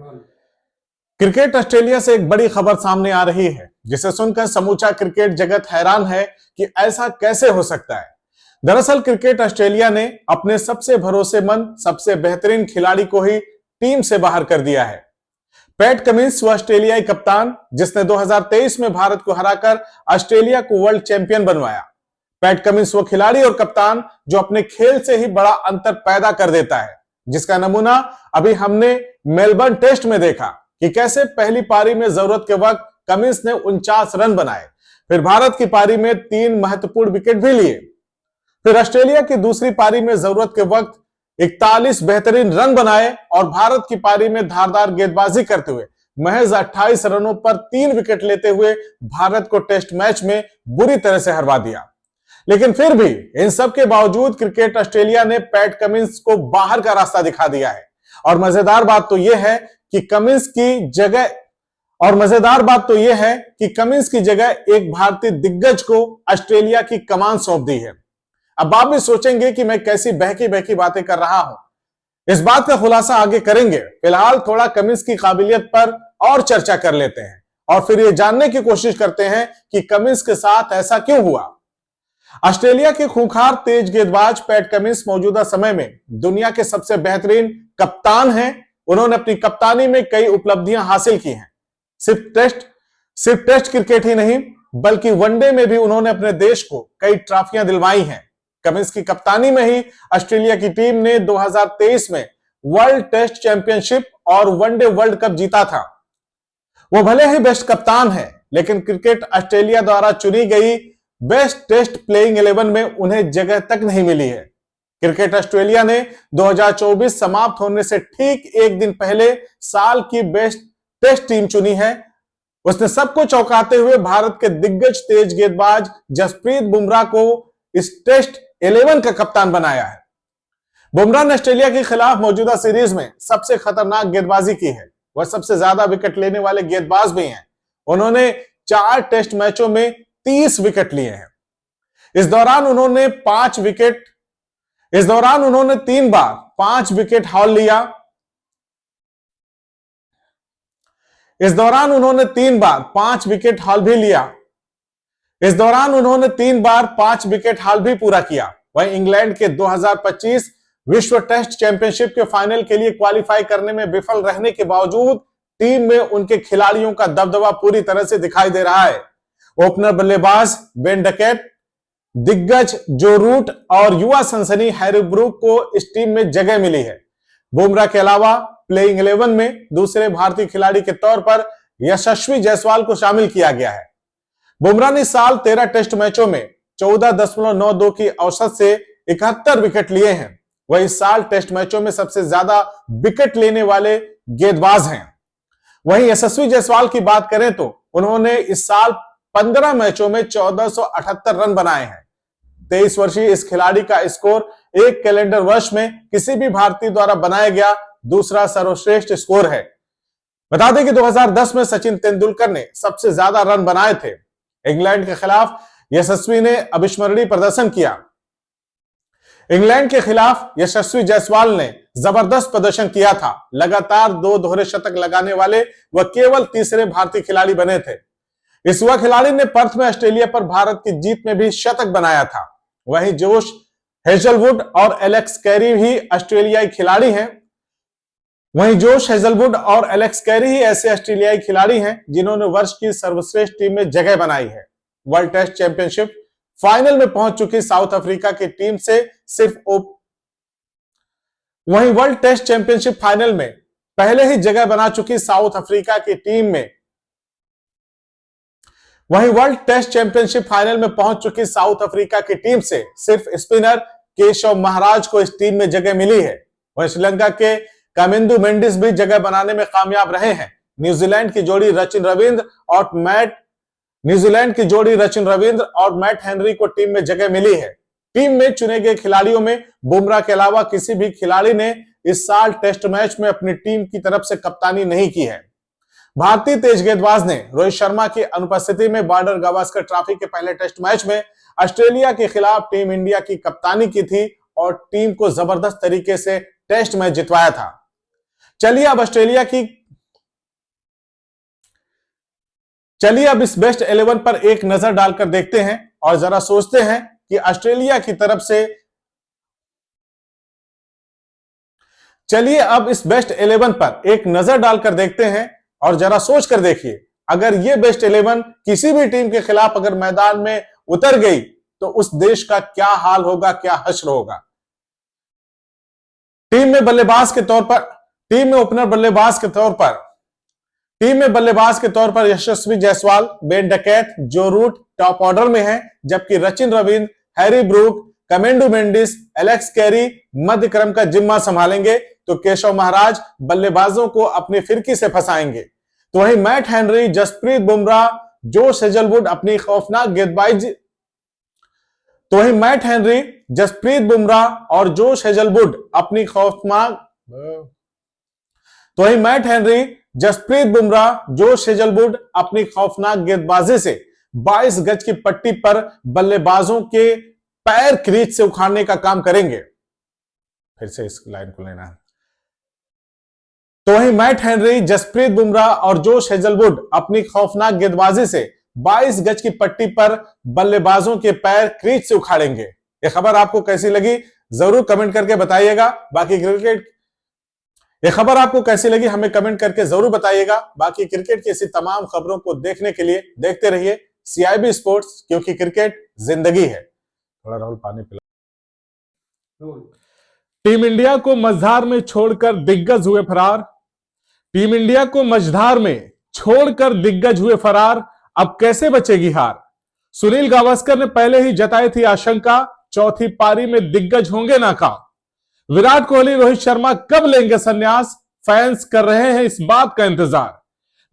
Cricket Australia से एक बड़ी खबर सामने आ रही है, जिसे सुनकर समूचा क्रिकेट जगत हैरान है कि ऐसा कैसे हो सकता है। दरअसल क्रिकेट ऑस्ट्रेलिया ने अपने सबसे भरोसेमंद, सबसे बेहतरीन खिलाड़ी को ही टीम से बाहर कर दिया है। पैट कमिंस, वो ऑस्ट्रेलियाई कप्तान जिसने 2023 में भारत को हराकर ऑस्ट्रेलिया को वर्ल्ड चैंपियन बनवाया। पैट कमिंस वो खिलाड़ी और कप्तान जो अपने खेल से ही बड़ा अंतर पैदा कर देता है, जिसका नमूना अभी हमने मेलबर्न टेस्ट में देखा कि कैसे पहली पारी में जरूरत के वक्त कमिंस ने 49 रन बनाए, फिर भारत की पारी में 3 महत्वपूर्ण विकेट भी लिए, फिर ऑस्ट्रेलिया की दूसरी पारी में जरूरत के वक्त 41 बेहतरीन रन बनाए और भारत की पारी में धारदार गेंदबाजी करते हुए महज 28 रनों पर 3 विकेट लेते हुए भारत को टेस्ट मैच में बुरी तरह से हरवा दिया। लेकिन फिर भी इन सब के बावजूद क्रिकेट ऑस्ट्रेलिया ने पैट कमिंस को बाहर का रास्ता दिखा दिया है। और मजेदार बात तो यह है कि कमिंस की जगह एक भारतीय दिग्गज को ऑस्ट्रेलिया की कमान सौंप दी है। अब आप भी सोचेंगे कि मैं कैसी बहकी बहकी बातें कर रहा हूं। इस बात का खुलासा आगे करेंगे। फिलहाल थोड़ा कमिंस की काबिलियत पर और चर्चा कर लेते हैं और फिर यह जानने की कोशिश करते हैं कि कमिंस के साथ ऐसा क्यों हुआ। ऑस्ट्रेलिया के खूंखार तेज गेंदबाज पैट कमिंस मौजूदा समय में दुनिया के सबसे बेहतरीन कप्तान हैं। उन्होंने अपनी कप्तानी में कई उपलब्धियां हासिल की हैं। सिर्फ टेस्ट क्रिकेट ही नहीं बल्कि वनडे में भी उन्होंने अपने देश को कई ट्रॉफियां दिलवाई हैं। कमिंस की कप्तानी में ही ऑस्ट्रेलिया की टीम ने 2023 में वर्ल्ड टेस्ट चैंपियनशिप और वनडे वर्ल्ड कप जीता था। वो भले ही बेस्ट कप्तान है, लेकिन क्रिकेट ऑस्ट्रेलिया द्वारा चुनी गई बेस्ट टेस्ट प्लेइंग 11 में उन्हें जगह तक नहीं मिली है। क्रिकेट ऑस्ट्रेलिया ने 2024 समाप्त होने से ठीक एक दिन पहले साल की बेस्ट टेस्ट टीम चुनी है। उसने सबको चौंकाते हुए भारत के दिग्गज तेज गेंदबाज जसप्रीत बुमराह को इस टेस्ट 11 का कप्तान बनाया है। बुमराह ने ऑस्ट्रेलिया के खिलाफ मौजूदा सीरीज में सबसे खतरनाक गेंदबाजी की है। वह सबसे ज्यादा विकेट लेने वाले गेंदबाज भी हैं। उन्होंने 4 टेस्ट मैचों में 30 विकेट लिए हैं। इस दौरान उन्होंने 3 बार 5 विकेट हाल लिया। इस दौरान उन्होंने 3 बार 5 विकेट हाल भी लिया। इस दौरान उन्होंने 3 बार 5 विकेट हाल भी पूरा किया। वहीं इंग्लैंड के 2025 विश्व टेस्ट चैंपियनशिप के फाइनल के लिए क्वालिफाई करने में विफल रहने के बावजूद टीम में उनके खिलाड़ियों का दबदबा पूरी तरह से दिखाई दे रहा है। ओपनर बल्लेबाज बेन डकेट, दिग्गज जो रूट और युवा सनसनी हैरी ब्रूक को इस टीम में जगह मिली है। बुमराह के अलावा प्लेइंग 11 में दूसरे भारतीय खिलाड़ी के तौर पर यशस्वी जायसवाल को शामिल किया गया है। बुमराह ने इस साल 13 टेस्ट मैचों में 14.92 की औसत से 71 विकेट लिए हैं। वह इस साल टेस्ट मैचों में सबसे ज्यादा विकेट लेने वाले गेंदबाज हैं। वहीं यशस्वी जायसवाल की बात करें तो उन्होंने इस साल 15 मैचों में 1478 रन बनाए हैं। 23 वर्षीय इस खिलाड़ी का स्कोर एक कैलेंडर वर्ष में किसी भी भारतीय द्वारा बनाया गया दूसरा सर्वश्रेष्ठ स्कोर है। बता दें कि 2010 में सचिन तेंदुलकर ने सबसे ज्यादा रन बनाए थे। इंग्लैंड के खिलाफ यशस्वी ने अविस्मरणीय प्रदर्शन किया। इंग्लैंड के खिलाफ यशस्वी जायसवाल ने जबरदस्त प्रदर्शन किया था। लगातार 2 दोहरे शतक लगाने वाले वह केवल तीसरे भारतीय खिलाड़ी बने थे। इस युवा खिलाड़ी ने पर्थ में ऑस्ट्रेलिया पर भारत की जीत में भी शतक बनाया था। वहीं जोश हेजलवुड और एलेक्स कैरी ही ऑस्ट्रेलियाई खिलाड़ी हैं। ऐसे ऑस्ट्रेलियाई खिलाड़ी हैं जिन्होंने वर्ष की सर्वश्रेष्ठ टीम में जगह बनाई है। वर्ल्ड टेस्ट चैंपियनशिप फाइनल में पहुंच चुकी साउथ अफ्रीका की टीम से वहीं वर्ल्ड टेस्ट चैंपियनशिप फाइनल में पहले ही जगह बना चुकी साउथ अफ्रीका की टीम में पहुंच चुकी साउथ अफ्रीका की टीम से सिर्फ स्पिनर केशव महाराज को इस टीम में जगह मिली है। वहीं श्रीलंका के कामिंदु मेंडिस भी जगह बनाने में कामयाब रहे हैं। न्यूजीलैंड की जोड़ी रचिन रविंद्र और मैट हेनरी को टीम में जगह मिली है। टीम में चुने गए खिलाड़ियों में बुमराह के अलावा किसी भी खिलाड़ी ने इस साल टेस्ट मैच में अपनी टीम की तरफ से कप्तानी नहीं की है। भारतीय तेज गेंदबाज ने रोहित शर्मा की अनुपस्थिति में बॉर्डर गावस्कर ट्रॉफी के पहले टेस्ट मैच में ऑस्ट्रेलिया के खिलाफ टीम इंडिया की कप्तानी की थी और टीम को जबरदस्त तरीके से टेस्ट मैच जितवाया था। चलिए अब ऑस्ट्रेलिया की चलिए अब इस बेस्ट 11 पर एक नजर डालकर देखते हैं और जरा सोचते हैं कि ऑस्ट्रेलिया की तरफ से, चलिए अब इस बेस्ट 11 पर एक नजर डालकर देखते हैं और जरा सोच कर देखिए, अगर यह बेस्ट 11 किसी भी टीम के खिलाफ अगर मैदान में उतर गई तो उस देश का क्या हाल होगा, क्या हश्र होगा। टीम में बल्लेबाज के तौर पर, टीम में ओपनर बल्लेबाज के तौर पर, टीम में बल्लेबाज के तौर पर यशस्वी जायसवाल, बेन डकैत, जो रूट टॉप ऑर्डर में है, जबकि Sachin Ravindra, Harry Brook, Kamindu Mendis, Alex Carey मध्य क्रम का जिम्मा संभालेंगे, तो केशव महाराज बल्लेबाजों को अपनी फिरकी से फंसाएंगे। तो वहीं Matt Henry, Jasprit Bumrah, Josh Hazlewood अपनी खौफनाक गेंदबाजी, तो वहीं मैट हेनरी, जसप्रीत बुमराह और जोश हेजलवुड अपनी खौफनाक, तो वहीं Matt Henry, Jasprit Bumrah, Josh Hazlewood अपनी खौफनाक गेंदबाजी से 22 गज की पट्टी पर बल्लेबाजों के पैर क्रीज से उखाड़ने का काम करेंगे। फिर से इस लाइन को लेना है। तो वहीं मैट हेनरी, जसप्रीत बुमराह और जोश हेजलवुड अपनी खौफनाक गेंदबाजी से 22 गज की पट्टी पर बल्लेबाजों के पैर क्रीज से उखाड़ेंगे। यह खबर आपको कैसी लगी जरूर कमेंट करके बताइएगा। बाकी क्रिकेट, यह खबर आपको कैसी लगी हमें कमेंट करके जरूर बताइएगा। बाकी क्रिकेट की ऐसी तमाम खबरों को देखने के लिए देखते रहिए CIB स्पोर्ट्स, क्योंकि क्रिकेट जिंदगी है। थोड़ा राहुल पानी पिला। टीम इंडिया को मझधार में छोड़कर दिग्गज हुए फरार, टीम इंडिया को मझधार में छोड़कर दिग्गज हुए फरार, अब कैसे बचेगी हार। सुनील गावस्कर ने पहले ही जताई थी आशंका, चौथी पारी में दिग्गज होंगे नाकाम। विराट कोहली, रोहित शर्मा कब लेंगे संन्यास, फैंस कर रहे हैं इस बात का इंतजार।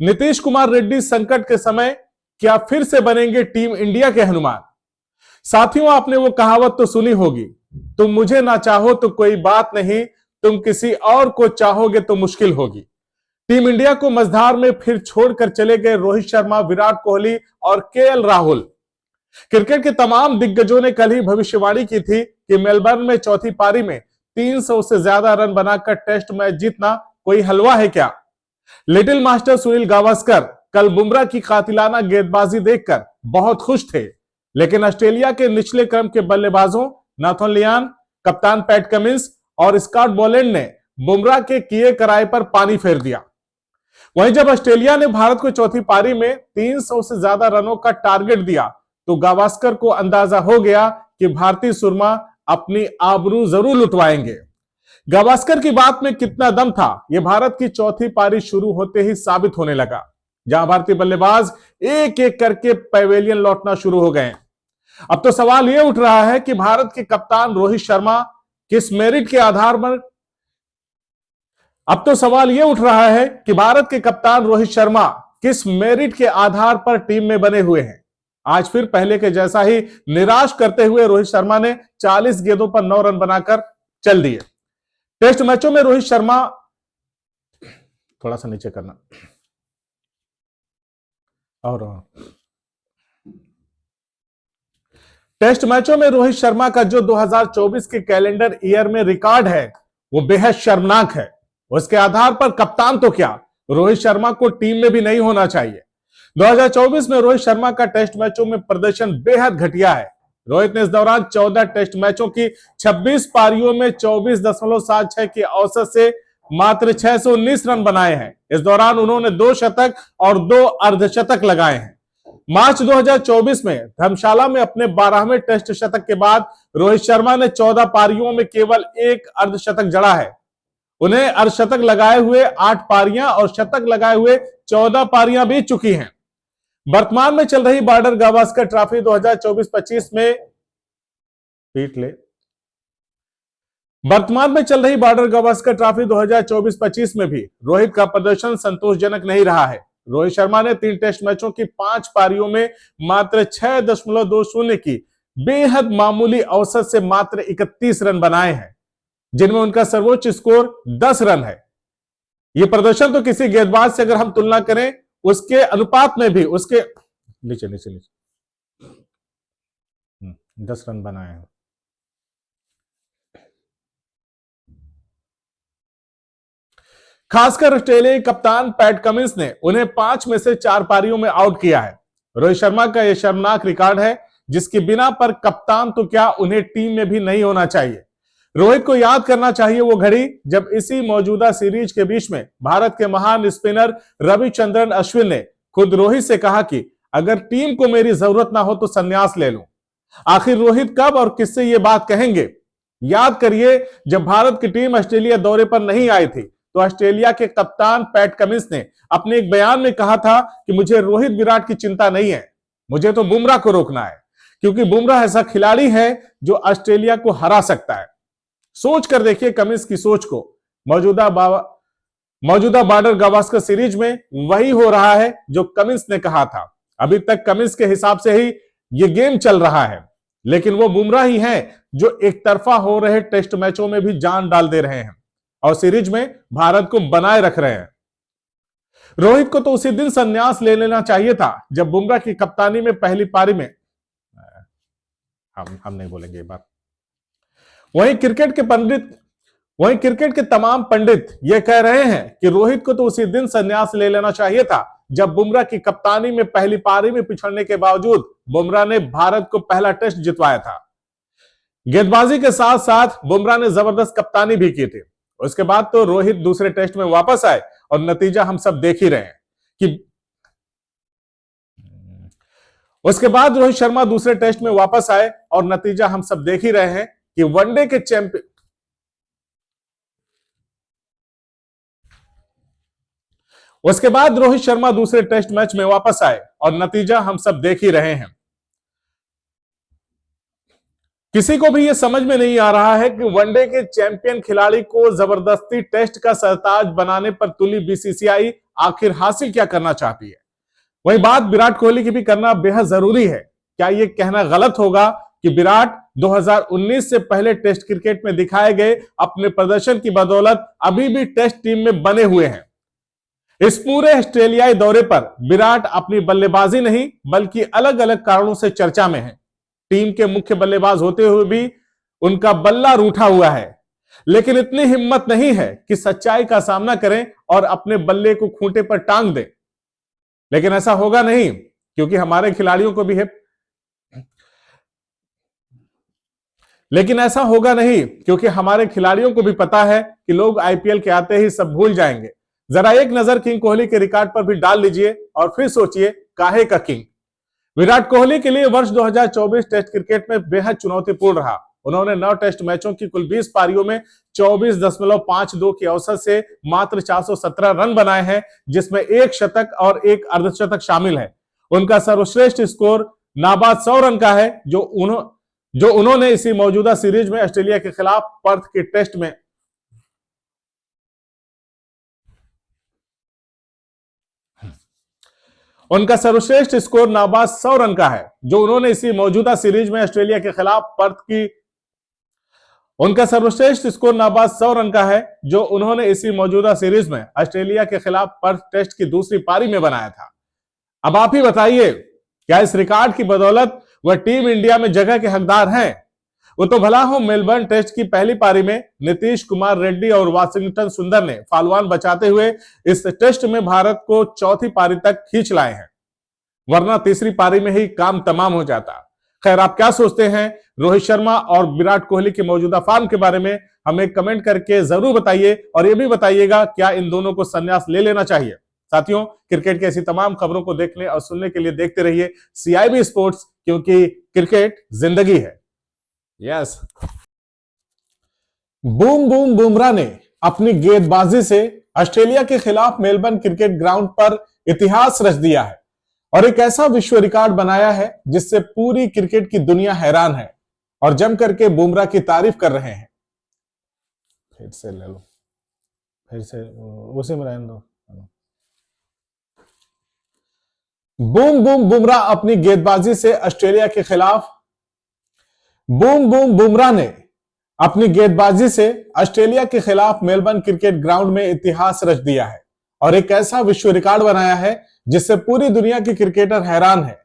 नीतीश कुमार रेड्डी संकट के समय क्या फिर से बनेंगे टीम इंडिया के हनुमान। साथियों, आपने वो कहावत तो सुनी होगी, तुम मुझे ना चाहो तो कोई बात नहीं, तुम किसी और को चाहोगे तो मुश्किल होगी। टीम इंडिया को मझधार में फिर छोड़कर चले गए रोहित शर्मा, विराट कोहली और KL राहुल। क्रिकेट के तमाम दिग्गजों ने कल ही भविष्यवाणी की थी कि मेलबर्न में चौथी पारी में 300 से ज्यादा रन बनाकर टेस्ट मैच जीतना कोई हलवा है क्या। लिटिल मास्टर सुनील गावस्कर कल बुमराह की कातिलाना गेंदबाजी देखकर बहुत खुश थे, लेकिन ऑस्ट्रेलिया के निचले क्रम के बल्लेबाजों नाथन लियान, कप्तान पैट कमिंस और स्कॉट बोलैंड ने बुमराह के किए कराए पर पानी फेर दिया। वहीं जब ऑस्ट्रेलिया ने भारत को चौथी पारी में 300 से ज्यादा रनों का टारगेट दिया तो गावस्कर को अंदाजा हो गया कि भारतीय सुरमा अपनी आबरू जरूर लुटवाएंगे। गावस्कर की बात में कितना दम था, यह भारत की चौथी पारी शुरू होते ही साबित होने लगा, जहां भारतीय बल्लेबाज एक एक करके पवेलियन लौटना शुरू हो गए। अब तो सवाल यह उठ रहा है कि भारत के कप्तान रोहित शर्मा किस मेरिट के आधार पर, अब तो सवाल यह उठ रहा है कि भारत के कप्तान रोहित शर्मा किस मेरिट के आधार पर टीम में बने हुए हैं। आज फिर पहले के जैसा ही निराश करते हुए रोहित शर्मा ने 40 गेंदों पर 9 रन बनाकर चल दिए। टेस्ट मैचों में रोहित शर्मा, थोड़ा सा नीचे करना, और टेस्ट मैचों में रोहित शर्मा का जो 2024 के कैलेंडर ईयर में रिकॉर्ड है वो बेहद शर्मनाक है। उसके आधार पर कप्तान तो क्या, रोहित शर्मा को टीम में भी नहीं होना चाहिए। 2024 में रोहित शर्मा का टेस्ट मैचों में प्रदर्शन बेहद घटिया है। रोहित ने इस दौरान 14 टेस्ट मैचों की 26 पारियों में 24.76 की औसत से मात्र 619 रन बनाए हैं। इस दौरान उन्होंने 2 शतक और 2 अर्धशतक लगाए हैं। मार्च 2024 में धर्मशाला में अपने 12वें टेस्ट शतक के बाद रोहित शर्मा ने 14 पारियों में केवल 1 अर्धशतक जड़ा है। उन्हें अर्धशतक लगाए हुए 8 पारियां और शतक लगाए हुए 14 पारियां बीत चुकी हैं। वर्तमान में चल रही बॉर्डर गावस्कर ट्रॉफी 2024-25 में वर्तमान में चल रही बॉर्डर गावस्कर ट्रॉफी 2024-25 में भी रोहित का प्रदर्शन संतोषजनक नहीं रहा है। रोहित शर्मा ने 3 टेस्ट मैचों की 5 पारियों में मात्र 6.20 की बेहद मामूली औसत से मात्र 31 रन बनाए हैं, जिनमें उनका सर्वोच्च स्कोर 10 रन है। यह प्रदर्शन तो किसी गेंदबाज से अगर हम तुलना करें उसके अनुपात में भी उसके नीचे 10 रन बनाए हैं। खासकर ऑस्ट्रेलियाई कप्तान पैट कमिंस ने उन्हें 5 में से 4 पारियों में आउट किया है। रोहित शर्मा का यह शर्मनाक रिकॉर्ड है जिसकी बिना पर कप्तान तो क्या उन्हें टीम में भी नहीं होना चाहिए। रोहित को याद करना चाहिए वो घड़ी जब इसी मौजूदा सीरीज के बीच में भारत के महान स्पिनर रविचंद्रन अश्विन ने खुद रोहित से कहा कि अगर टीम को मेरी जरूरत ना हो तो संन्यास ले लूं। आखिर रोहित कब और किससे ये बात कहेंगे? याद करिए, जब भारत की टीम ऑस्ट्रेलिया दौरे पर नहीं आई थी तो ऑस्ट्रेलिया के कप्तान पैट कमिंस ने अपने एक बयान में कहा था कि मुझे रोहित विराट की चिंता नहीं है, मुझे तो बुमराह को रोकना है, क्योंकि बुमराह ऐसा खिलाड़ी है जो ऑस्ट्रेलिया को हरा सकता है। सोच कर देखिए कमिंस की सोच को। मौजूदा बॉर्डर गावस्कर सीरीज में वही हो रहा है जो कमिंस ने कहा था। अभी तक कमिंस के हिसाब से ही ये गेम चल रहा है, लेकिन वो बुमराह ही हैं जो एक तरफा हो रहे टेस्ट मैचों में भी जान डाल दे रहे हैं और सीरीज में भारत को बनाए रख रहे हैं। रोहित को तो उसी दिन संन्यास ले लेना चाहिए था जब बुमराह की कप्तानी में पहली पारी में हम नहीं बोलेंगे ये बात। वहीं क्रिकेट के तमाम पंडित ये कह रहे हैं कि रोहित को तो उसी दिन संन्यास ले लेना चाहिए था जब बुमराह की कप्तानी में पहली पारी में पिछड़ने के बावजूद बुमराह ने भारत को पहला टेस्ट जितवाया था। गेंदबाजी के साथ साथ बुमराह ने जबरदस्त कप्तानी भी की थी। उसके बाद तो रोहित दूसरे टेस्ट में वापस आए और नतीजा हम सब देख ही रहे हैं कि उसके बाद रोहित शर्मा दूसरे टेस्ट में वापस आए और नतीजा हम सब देख ही रहे हैं कि वनडे के चैंपियन उसके बाद रोहित शर्मा दूसरे टेस्ट मैच में वापस आए और नतीजा हम सब देख ही रहे हैं। किसी को भी यह समझ में नहीं आ रहा है कि वनडे के चैंपियन खिलाड़ी को जबरदस्ती टेस्ट का सरताज बनाने पर तुली बीसीसीआई आखिर हासिल क्या करना चाहती है। वही बात विराट कोहली की भी करना बेहद जरूरी है। क्या यह कहना गलत होगा कि विराट 2019 से पहले टेस्ट क्रिकेट में दिखाए गए अपने प्रदर्शन की बदौलत अभी भी टेस्ट टीम में बने हुए हैं? इस पूरे ऑस्ट्रेलियाई दौरे पर विराट अपनी बल्लेबाजी नहीं बल्कि अलग अलग कारणों से चर्चा में है। टीम के मुख्य बल्लेबाज होते हुए भी उनका बल्ला रूठा हुआ है, लेकिन इतनी हिम्मत नहीं है कि सच्चाई का सामना करें और अपने बल्ले को खूंटे पर टांग दें। लेकिन ऐसा होगा नहीं, क्योंकि हमारे खिलाड़ियों को भी है लेकिन ऐसा होगा नहीं क्योंकि हमारे खिलाड़ियों को भी पता है कि लोग आईपीएल के आते ही सब भूल जाएंगे। जरा एक नजर किंग कोहली के रिकॉर्ड पर भी डाल लीजिए और फिर सोचिए काहे का किंग। विराट कोहली के लिए वर्ष 2024 टेस्ट क्रिकेट में बेहद चुनौतीपूर्ण रहा। उन्होंने 9 टेस्ट मैचों की कुल 20 पारियों में 24.52 की औसत से मात्र 417 रन बनाए हैं, जिसमें 1 शतक और 1 अर्धशतक शामिल है। उनका सर्वश्रेष्ठ स्कोर नाबाद 100 रन का है जो उन्होंने इसी मौजूदा सीरीज में ऑस्ट्रेलिया के खिलाफ पर्थ के टेस्ट में उनका सर्वश्रेष्ठ स्कोर नाबाद 100 रन का है जो उन्होंने इसी मौजूदा सीरीज में ऑस्ट्रेलिया के खिलाफ पर्थ की उनका सर्वश्रेष्ठ स्कोर नाबाद 100 रन का है जो उन्होंने इसी मौजूदा सीरीज में ऑस्ट्रेलिया के खिलाफ पर्थ टेस्ट की दूसरी पारी में बनाया था। अब आप ही बताइए, क्या इस रिकॉर्ड की बदौलत वह टीम इंडिया में जगह के हकदार हैं? वो तो भला हो मेलबर्न टेस्ट की पहली पारी में नीतीश कुमार रेड्डी और वाशिंगटन सुंदर ने फालवान बचाते हुए इस टेस्ट में भारत को चौथी पारी तक खींच लाए हैं, वरना तीसरी पारी में ही काम तमाम हो जाता। खैर, आप क्या सोचते हैं रोहित शर्मा और विराट कोहली के मौजूदा फॉर्म के बारे में? हमें कमेंट करके जरूर बताइए और यह भी बताइएगा क्या इन दोनों को संन्यास ले लेना चाहिए। साथियों, क्रिकेट की ऐसी तमाम खबरों को देखने और सुनने के लिए देखते रहिए CIB स्पोर्ट्स, क्योंकि क्रिकेट जिंदगी है। यस। बूम बूम बुमराह ने अपनी गेंदबाजी से ऑस्ट्रेलिया के खिलाफ मेलबर्न क्रिकेट ग्राउंड पर इतिहास रच दिया है और एक ऐसा विश्व रिकॉर्ड बनाया है जिससे पूरी क्रिकेट की दुनिया हैरान है और जम करके बुमराह की तारीफ कर रहे हैं। फिर से ले लो, फिर से उसी में रहने दो। बूम बूम बुमराह अपनी गेंदबाजी से ऑस्ट्रेलिया के खिलाफ बूम बूम बुमराह ने अपनी गेंदबाजी से ऑस्ट्रेलिया के खिलाफ मेलबर्न क्रिकेट ग्राउंड में इतिहास रच दिया है और एक ऐसा विश्व रिकॉर्ड बनाया है जिससे पूरी दुनिया के क्रिकेटर हैरान है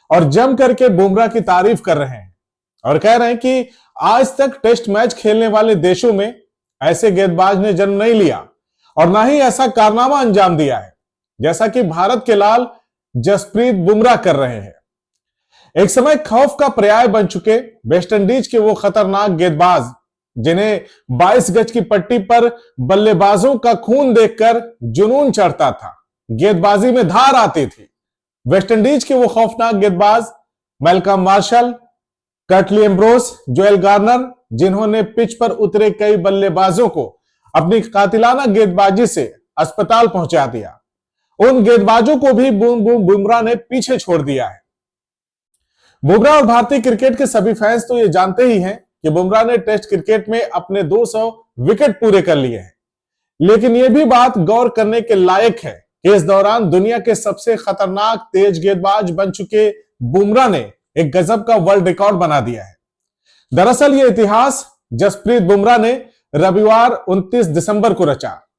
और जम करके बुमराह की तारीफ कर रहे हैं और कह रहे हैं कि आज तक टेस्ट मैच खेलने वाले देशों में ऐसे गेंदबाज ने जन्म नहीं लिया और ना ही ऐसा कारनामा अंजाम दिया है जैसा कि भारत के लाल जसप्रीत बुमराह कर रहे हैं। एक समय खौफ का पर्याय बन चुके वेस्टइंडीज के वो खतरनाक गेंदबाज जिन्हें 22 गज की पट्टी पर बल्लेबाजों का खून देखकर जुनून चढ़ता था, गेंदबाजी में धार आती थी। वेस्टइंडीज के वो खौफनाक गेंदबाज Malcolm martial, Curtly Ambrose, Joel Garner, जिन्होंने पिच पर उतरे कई बल्लेबाजों को अपनी कातिलाना गेंदबाजी से अस्पताल पहुंचा दिया, उन गेंदबाजों को भी बुमराह ने पीछे छोड़ दिया है। बुमराह और भारतीय क्रिकेट के सभी फैंस तो ये जानते ही हैं कि बुमराह ने टेस्ट क्रिकेट में अपने 200 विकेट पूरे कर लिए हैं, लेकिन यह भी बात गौर करने के लायक है कि इस दौरान दुनिया के सबसे खतरनाक तेज गेंदबाज बन चुके बुमराह ने एक गजब का वर्ल्ड रिकॉर्ड बना दिया है। दरअसल यह इतिहास जसप्रीत बुमराह ने रविवार 29 दिसंबर को रचा।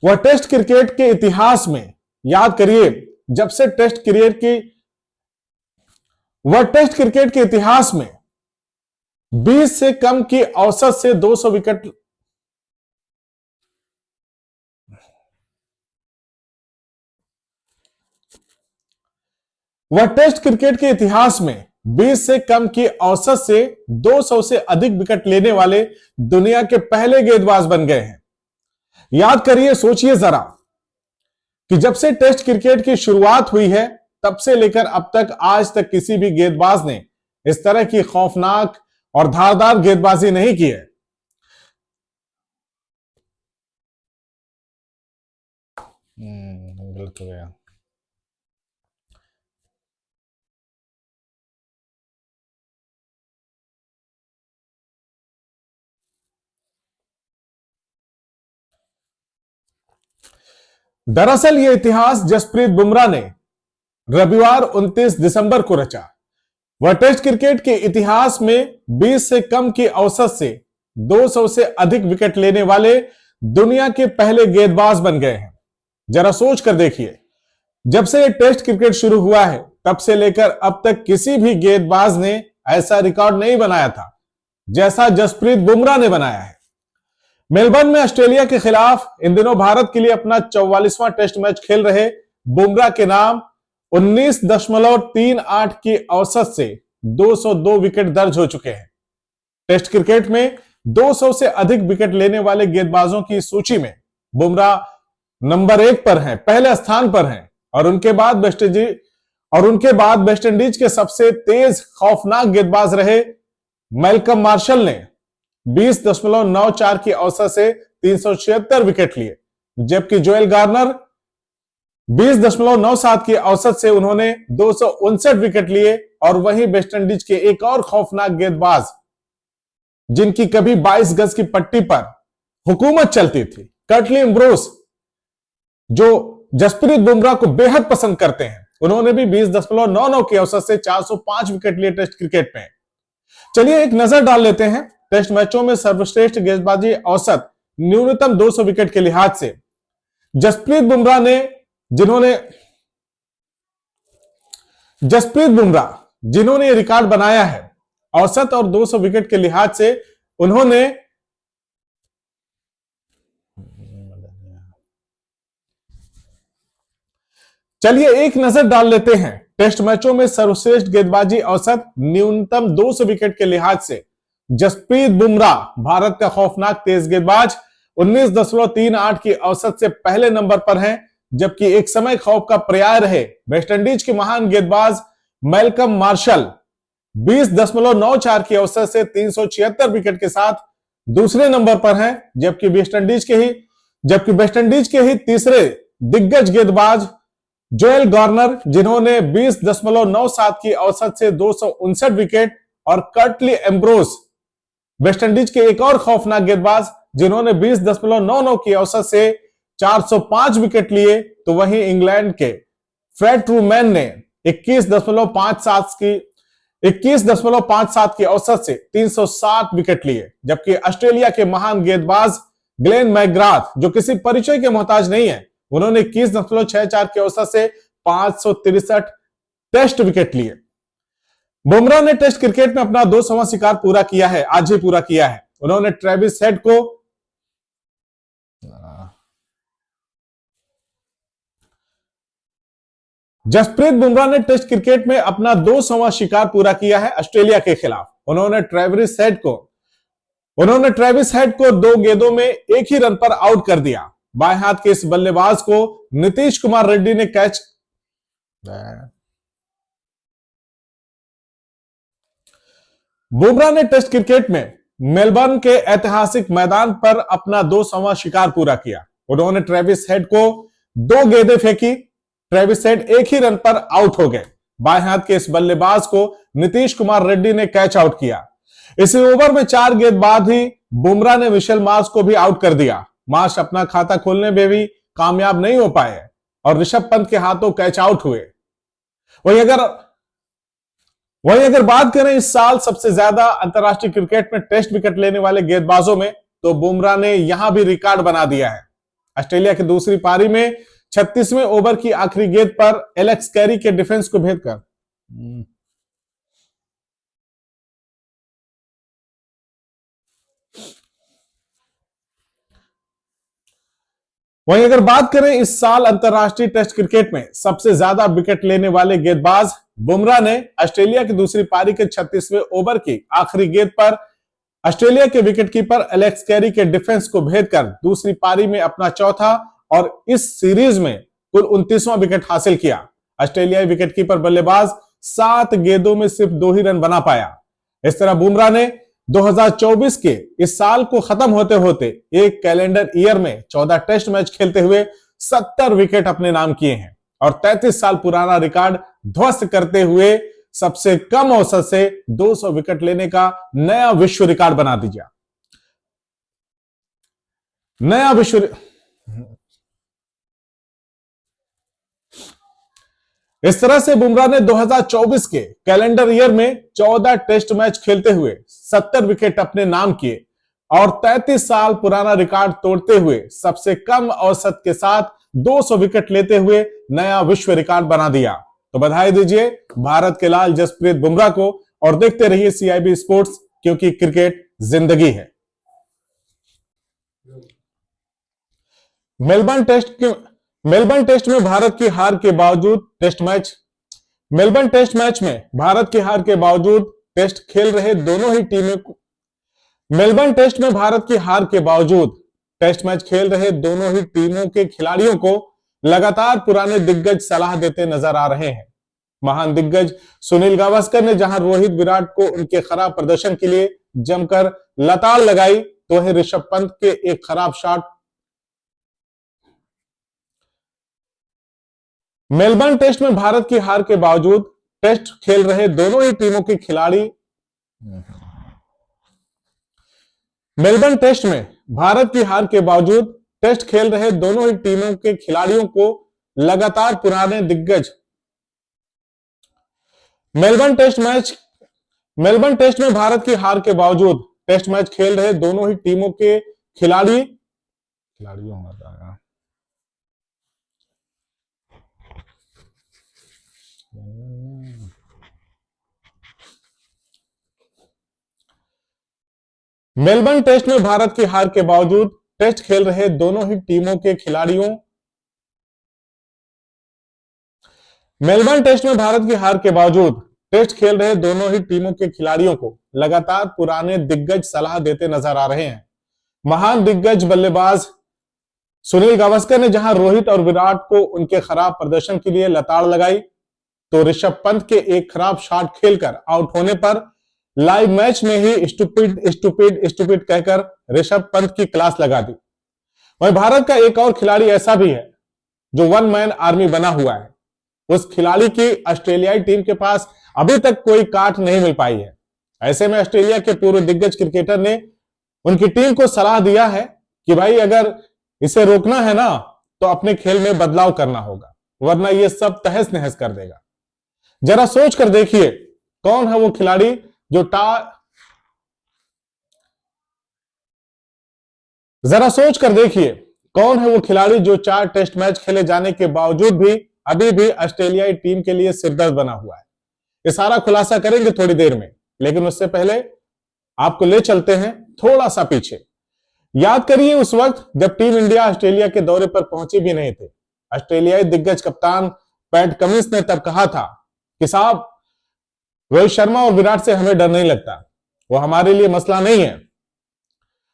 वह टेस्ट क्रिकेट के इतिहास में, याद करिए, जब से टेस्ट क्रिकेट के इतिहास में 20 से कम की औसत से 200 विकेट वह टेस्ट क्रिकेट के इतिहास में 20 से कम की औसत से 200 से अधिक विकेट लेने वाले दुनिया के पहले गेंदबाज बन गए हैं। याद करिए, सोचिए जरा कि जब से टेस्ट क्रिकेट की शुरुआत हुई है तब से लेकर अब तक आज तक किसी भी गेंदबाज ने इस तरह की खौफनाक और धारदार गेंदबाजी नहीं की है। गलत हो गया। दरअसल यह इतिहास जसप्रीत बुमराह ने रविवार 29 दिसंबर को रचा। वह टेस्ट क्रिकेट के इतिहास में 20 से कम की औसत से 200 से अधिक विकेट लेने वाले दुनिया के पहले गेंदबाज बन गए हैं। जरा सोच कर देखिए, जब से टेस्ट क्रिकेट शुरू हुआ है तब से लेकर अब तक किसी भी गेंदबाज ने ऐसा रिकॉर्ड नहीं बनाया था जैसा जसप्रीत बुमराह ने बनाया है। मेलबर्न में ऑस्ट्रेलिया के खिलाफ इन दिनों भारत के लिए अपना 44वां टेस्ट मैच खेल रहे बुमराह के नाम 19.38 की औसत से 202 विकेट दर्ज हो चुके हैं। टेस्ट क्रिकेट में 200 से अधिक विकेट लेने वाले गेंदबाजों की सूची में बुमराह नंबर 1 पर हैं, पहले स्थान पर हैं, और उनके बाद वेस्टइंडीज के सबसे तेज खौफनाक गेंदबाज रहे मैल्कम मार्शल ने 20.94 की औसत से 376 विकेट लिए, जबकि जोएल गार्नर 20.97 की औसत से उन्होंने 259 विकेट लिए। और वहीं वेस्टइंडीज के एक और खौफनाक गेंदबाज जिनकी कभी 22 गज की पट्टी पर हुकूमत चलती थी, कर्टली एम्ब्रोस, जो जसप्रीत बुमराह को बेहद पसंद करते हैं, उन्होंने भी 20.99 की औसत से 405 विकेट लिए टेस्ट क्रिकेट में। चलिए एक नजर डाल लेते हैं टेस्ट मैचों में सर्वश्रेष्ठ गेंदबाजी औसत न्यूनतम 200 विकेट के लिहाज से। जसप्रीत बुमराह जिन्होंने ये रिकॉर्ड बनाया है औसत और 200 विकेट के लिहाज से, उन्होंने चलिए एक नजर डाल लेते हैं टेस्ट मैचों में सर्वश्रेष्ठ गेंदबाजी औसत न्यूनतम 200 विकेट के लिहाज से। जसप्रीत बुमराह, भारत का खौफनाक तेज गेंदबाज, 19.38 की औसत से पहले नंबर पर हैं, जबकि एक समय खौफ का पर्याय रहे वेस्टइंडीज के महान गेंदबाज मैल्कम मार्शल 20.94 की औसत से 376 विकेट के साथ दूसरे नंबर पर हैं, जबकि वेस्टइंडीज के ही तीसरे दिग्गज गेंदबाज जोएल गार्नर, जिन्होंने 20.97 की औसत से 259 विकेट, और कर्टली एम्ब्रोस, वेस्टइंडीज के एक और खौफनाक गेंदबाज, जिन्होंने 20.99 की औसत से 405 विकेट लिए। तो वहीं इंग्लैंड के फ्रेड ट्रूमैन ने 21.57 की औसत से 360 विकेट लिए, जबकि ऑस्ट्रेलिया के महान गेंदबाज ग्लेन मैकग्राथ, जो किसी परिचय के मोहताज नहीं है, उन्होंने 21.64 की औसत से 563 टेस्ट विकेट लिए। बुमराह ने टेस्ट क्रिकेट में अपना 200वां शिकार पूरा किया है, आज ही पूरा किया है। उन्होंने ट्रेविस हेड को जसप्रीत बुमराह ने टेस्ट क्रिकेट में अपना 200वां शिकार पूरा किया है ऑस्ट्रेलिया के खिलाफ। उन्होंने ट्रेविस हेड को 2 गेंदों में एक ही रन पर आउट कर दिया। बाएं हाथ के इस बल्लेबाज को नीतीश कुमार रेड्डी ने कैच बुमराह ने टेस्ट क्रिकेट में मेलबर्न के ऐतिहासिक मैदान पर अपना 200वां शिकार पूरा किया। उन्होंने ट्रेविस हेड को 2 गेंदें फेंकी। ट्रेविस हेड एक ही रन पर आउट हो गए। बाएं हाथ के इस बल्लेबाज को नीतीश कुमार रेड्डी ने कैच आउट किया। इसी ओवर में 4 गेंद बाद ही बुमराह ने मिशेल मार्श को भी आउट कर दिया। मार्श अपना खाता खोलने में भी कामयाब नहीं हो पाए और ऋषभ पंत के हाथों कैच आउट हुए। वहीं अगर बात करें इस साल सबसे ज्यादा अंतरराष्ट्रीय क्रिकेट में टेस्ट विकेट लेने वाले गेंदबाजों में, तो बुमराह ने यहां भी रिकॉर्ड बना दिया है। ऑस्ट्रेलिया की दूसरी पारी में 36वें ओवर की आखिरी गेंद पर एलेक्स कैरी के डिफेंस को भेद कर वहीं अगर बात करें इस साल अंतरराष्ट्रीय टेस्ट क्रिकेट में सबसे ज्यादा विकेट लेने वाले गेंदबाज, बुमराह ने ऑस्ट्रेलिया की दूसरी पारी के 36वें ओवर की आखिरी गेंद पर ऑस्ट्रेलिया के विकेटकीपर एलेक्स कैरी के डिफेंस को भेद कर दूसरी पारी में अपना चौथा और इस सीरीज में कुल 29वां विकेट हासिल किया। ऑस्ट्रेलियाई विकेटकीपर बल्लेबाज 7 गेंदों में सिर्फ 2 ही रन बना पाया। इस तरह बुमराह ने 2024 के इस साल को खत्म होते होते एक कैलेंडर ईयर में 14 टेस्ट मैच खेलते हुए 70 विकेट अपने नाम किए हैं और 33 साल पुराना रिकॉर्ड ध्वस्त करते हुए सबसे कम औसत से 200 विकेट लेने का नया विश्व रिकॉर्ड बना दिया। इस तरह से बुमराह ने 2024 के कैलेंडर ईयर में 14 टेस्ट मैच खेलते हुए 70 विकेट अपने नाम किए और 33 साल पुराना रिकॉर्ड तोड़ते हुए सबसे कम औसत के साथ 200 विकेट लेते हुए नया विश्व रिकॉर्ड बना दिया। तो बधाई दीजिए भारत के लाल जसप्रीत बुमराह को और देखते रहिए CIB स्पोर्ट्स, क्योंकि क्रिकेट जिंदगी है। मेलबर्न टेस्ट में भारत की हार के बावजूद मेलबर्न टेस्ट मैच में भारत की हार के बावजूद टेस्ट खेल रहे दोनों ही टीमों को मेलबर्न टेस्ट में भारत की हार के बावजूद टेस्ट मैच खेल रहे दोनों ही टीमों के खिलाड़ियों को लगातार पुराने दिग्गज सलाह देते नजर आ रहे हैं। महान दिग्गज सुनील गावस्कर ने जहां रोहित विराट को उनके खराब प्रदर्शन के लिए जमकर लताड़ लगाई, तो वहीं ऋषभ पंत के एक खराब शॉट मेलबर्न टेस्ट में भारत की हार के बावजूद टेस्ट खेल रहे दोनों ही टीमों के खिलाड़ी मेलबर्न टेस्ट में भारत की हार के बावजूद टेस्ट खेल रहे दोनों ही टीमों के खिलाड़ियों को लगातार पुराने दिग्गज मेलबर्न टेस्ट में भारत की हार के बावजूद टेस्ट मैच खेल रहे दोनों ही टीमों के खिलाड़ियों मेलबर्न टेस्ट में भारत की हार के बावजूद टेस्ट खेल रहे दोनों ही टीमों के खिलाड़ियों मेलबर्न टेस्ट में भारत की हार के बावजूद टेस्ट खेल रहे दोनों ही टीमों के खिलाड़ियों को लगातार पुराने दिग्गज सलाह देते नजर आ रहे हैं। महान दिग्गज बल्लेबाज सुनील गावस्कर ने जहां रोहित और विराट को उनके खराब प्रदर्शन के लिए लताड़ लगाई, तो ऋषभ पंत के एक खराब शॉट खेलकर आउट होने पर लाइव मैच में ही स्टूपिड कहकर ऋषभ पंत की क्लास लगा दी। वहीं भारत का एक और खिलाड़ी ऐसा भी है जो वन मैन आर्मी बना हुआ है। उस खिलाड़ी की ऑस्ट्रेलियाई टीम के पास अभी तक कोई काट नहीं मिल पाई है। ऐसे में ऑस्ट्रेलिया के पूर्व दिग्गज क्रिकेटर ने उनकी टीम को सलाह दिया है कि भाई अगर इसे रोकना है ना तो अपने खेल में बदलाव करना होगा, वरना ये सब तहस नहस कर देगा। जरा सोच कर देखिए कौन है वो खिलाड़ी जो जरा सोच कर देखिए कौन है वो खिलाड़ी जो 4 टेस्ट मैच खेले जाने के बावजूद भी अभी भी ऑस्ट्रेलियाई टीम के लिए सिरदर्द बना हुआ है। ये सारा खुलासा करेंगे थोड़ी देर में, लेकिन उससे पहले आपको ले चलते हैं थोड़ा सा पीछे। याद करिए उस वक्त जब टीम इंडिया ऑस्ट्रेलिया के दौरे पर पहुंची भी नहीं थे। ऑस्ट्रेलियाई दिग्गज कप्तान पैट कमिंस ने तब कहा था कि साहब रोहित शर्मा और विराट से हमें डर नहीं लगता, वो हमारे लिए मसला नहीं है,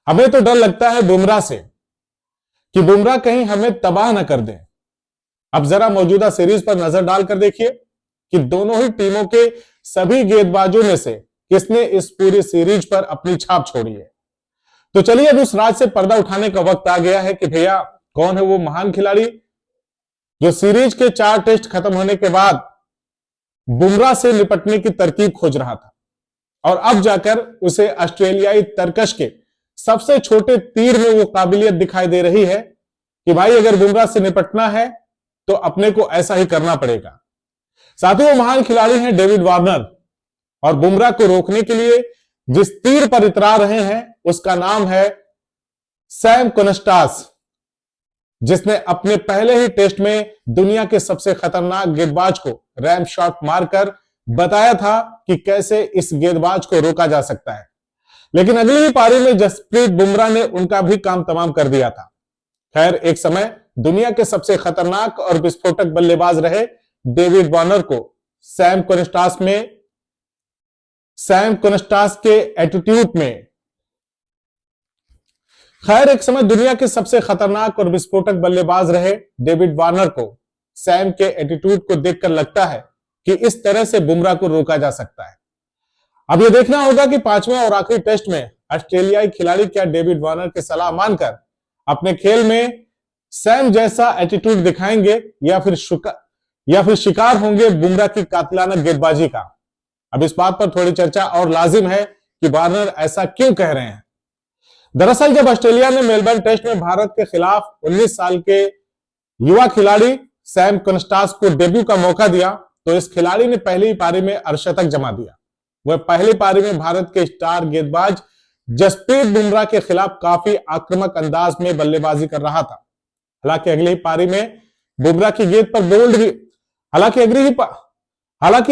हमें तो डर लगता है बुमराह से कि बुमराह कहीं हमें तबाह ना कर दे। अब जरा मौजूदा सीरीज पर नजर डालकर देखिए कि दोनों ही टीमों के सभी गेंदबाजों में से किसने इस पूरी सीरीज पर अपनी छाप छोड़ी है। तो चलिए अब उस राज से पर्दा उठाने का वक्त आ गया है कि भैया कौन है वो महान खिलाड़ी जो सीरीज के 4 टेस्ट खत्म होने के बाद बुमराह से निपटने की तरकीब खोज रहा था और अब जाकर उसे ऑस्ट्रेलियाई तरकश के सबसे छोटे तीर में वो काबिलियत दिखाई दे रही है कि भाई अगर बुमराह से निपटना है तो अपने को ऐसा ही करना पड़ेगा। साथ ही वो महान खिलाड़ी हैं डेविड वार्नर और बुमराह को रोकने के लिए जिस तीर पर इतरा रहे हैं उसका नाम है सैम कुनस्टास, जिसने अपने पहले ही टेस्ट में दुनिया के सबसे खतरनाक गेंदबाज को रैम शॉट मारकर बताया था कि कैसे इस गेंदबाज को रोका जा सकता है। लेकिन अगली ही पारी में जसप्रीत बुमराह ने उनका भी काम तमाम कर दिया था। खैर, एक समय दुनिया के सबसे खतरनाक और विस्फोटक बल्लेबाज रहे डेविड वार्नर को सैम कुनस्टास के एटीट्यूड में खैर एक समय दुनिया के सबसे खतरनाक और विस्फोटक बल्लेबाज रहे डेविड वार्नर को सैम के एटीट्यूड को देखकर लगता है कि इस तरह से बुमराह को रोका जा सकता है। अब यह देखना होगा कि 5वें और आखिरी टेस्ट में ऑस्ट्रेलियाई खिलाड़ी क्या डेविड वार्नर की सलाह मानकर अपने खेल में सैम जैसा एटीट्यूड दिखाएंगे या फिर शिकार होंगे बुमराह की कातिलाना गेंदबाजी का। अब इस बात पर थोड़ी चर्चा और लाजिम है कि वार्नर ऐसा क्यों कह रहे हैं। दरअसल जब ऑस्ट्रेलिया ने मेलबर्न टेस्ट में भारत के खिलाफ 19 साल के युवा खिलाड़ी सैम कुनस्टास को डेब्यू का मौका दिया तो इस खिलाड़ी ने पहली पारी में अर्धशतक जमा दिया। वह पहली पारी में भारत के स्टार गेंदबाज जसप्रीत बुमराह के खिलाफ काफी आक्रामक अंदाज में बल्लेबाजी कर रहा था। हालांकि अगली ही पारी में बुमराह की गेंद पर बोल्ड भी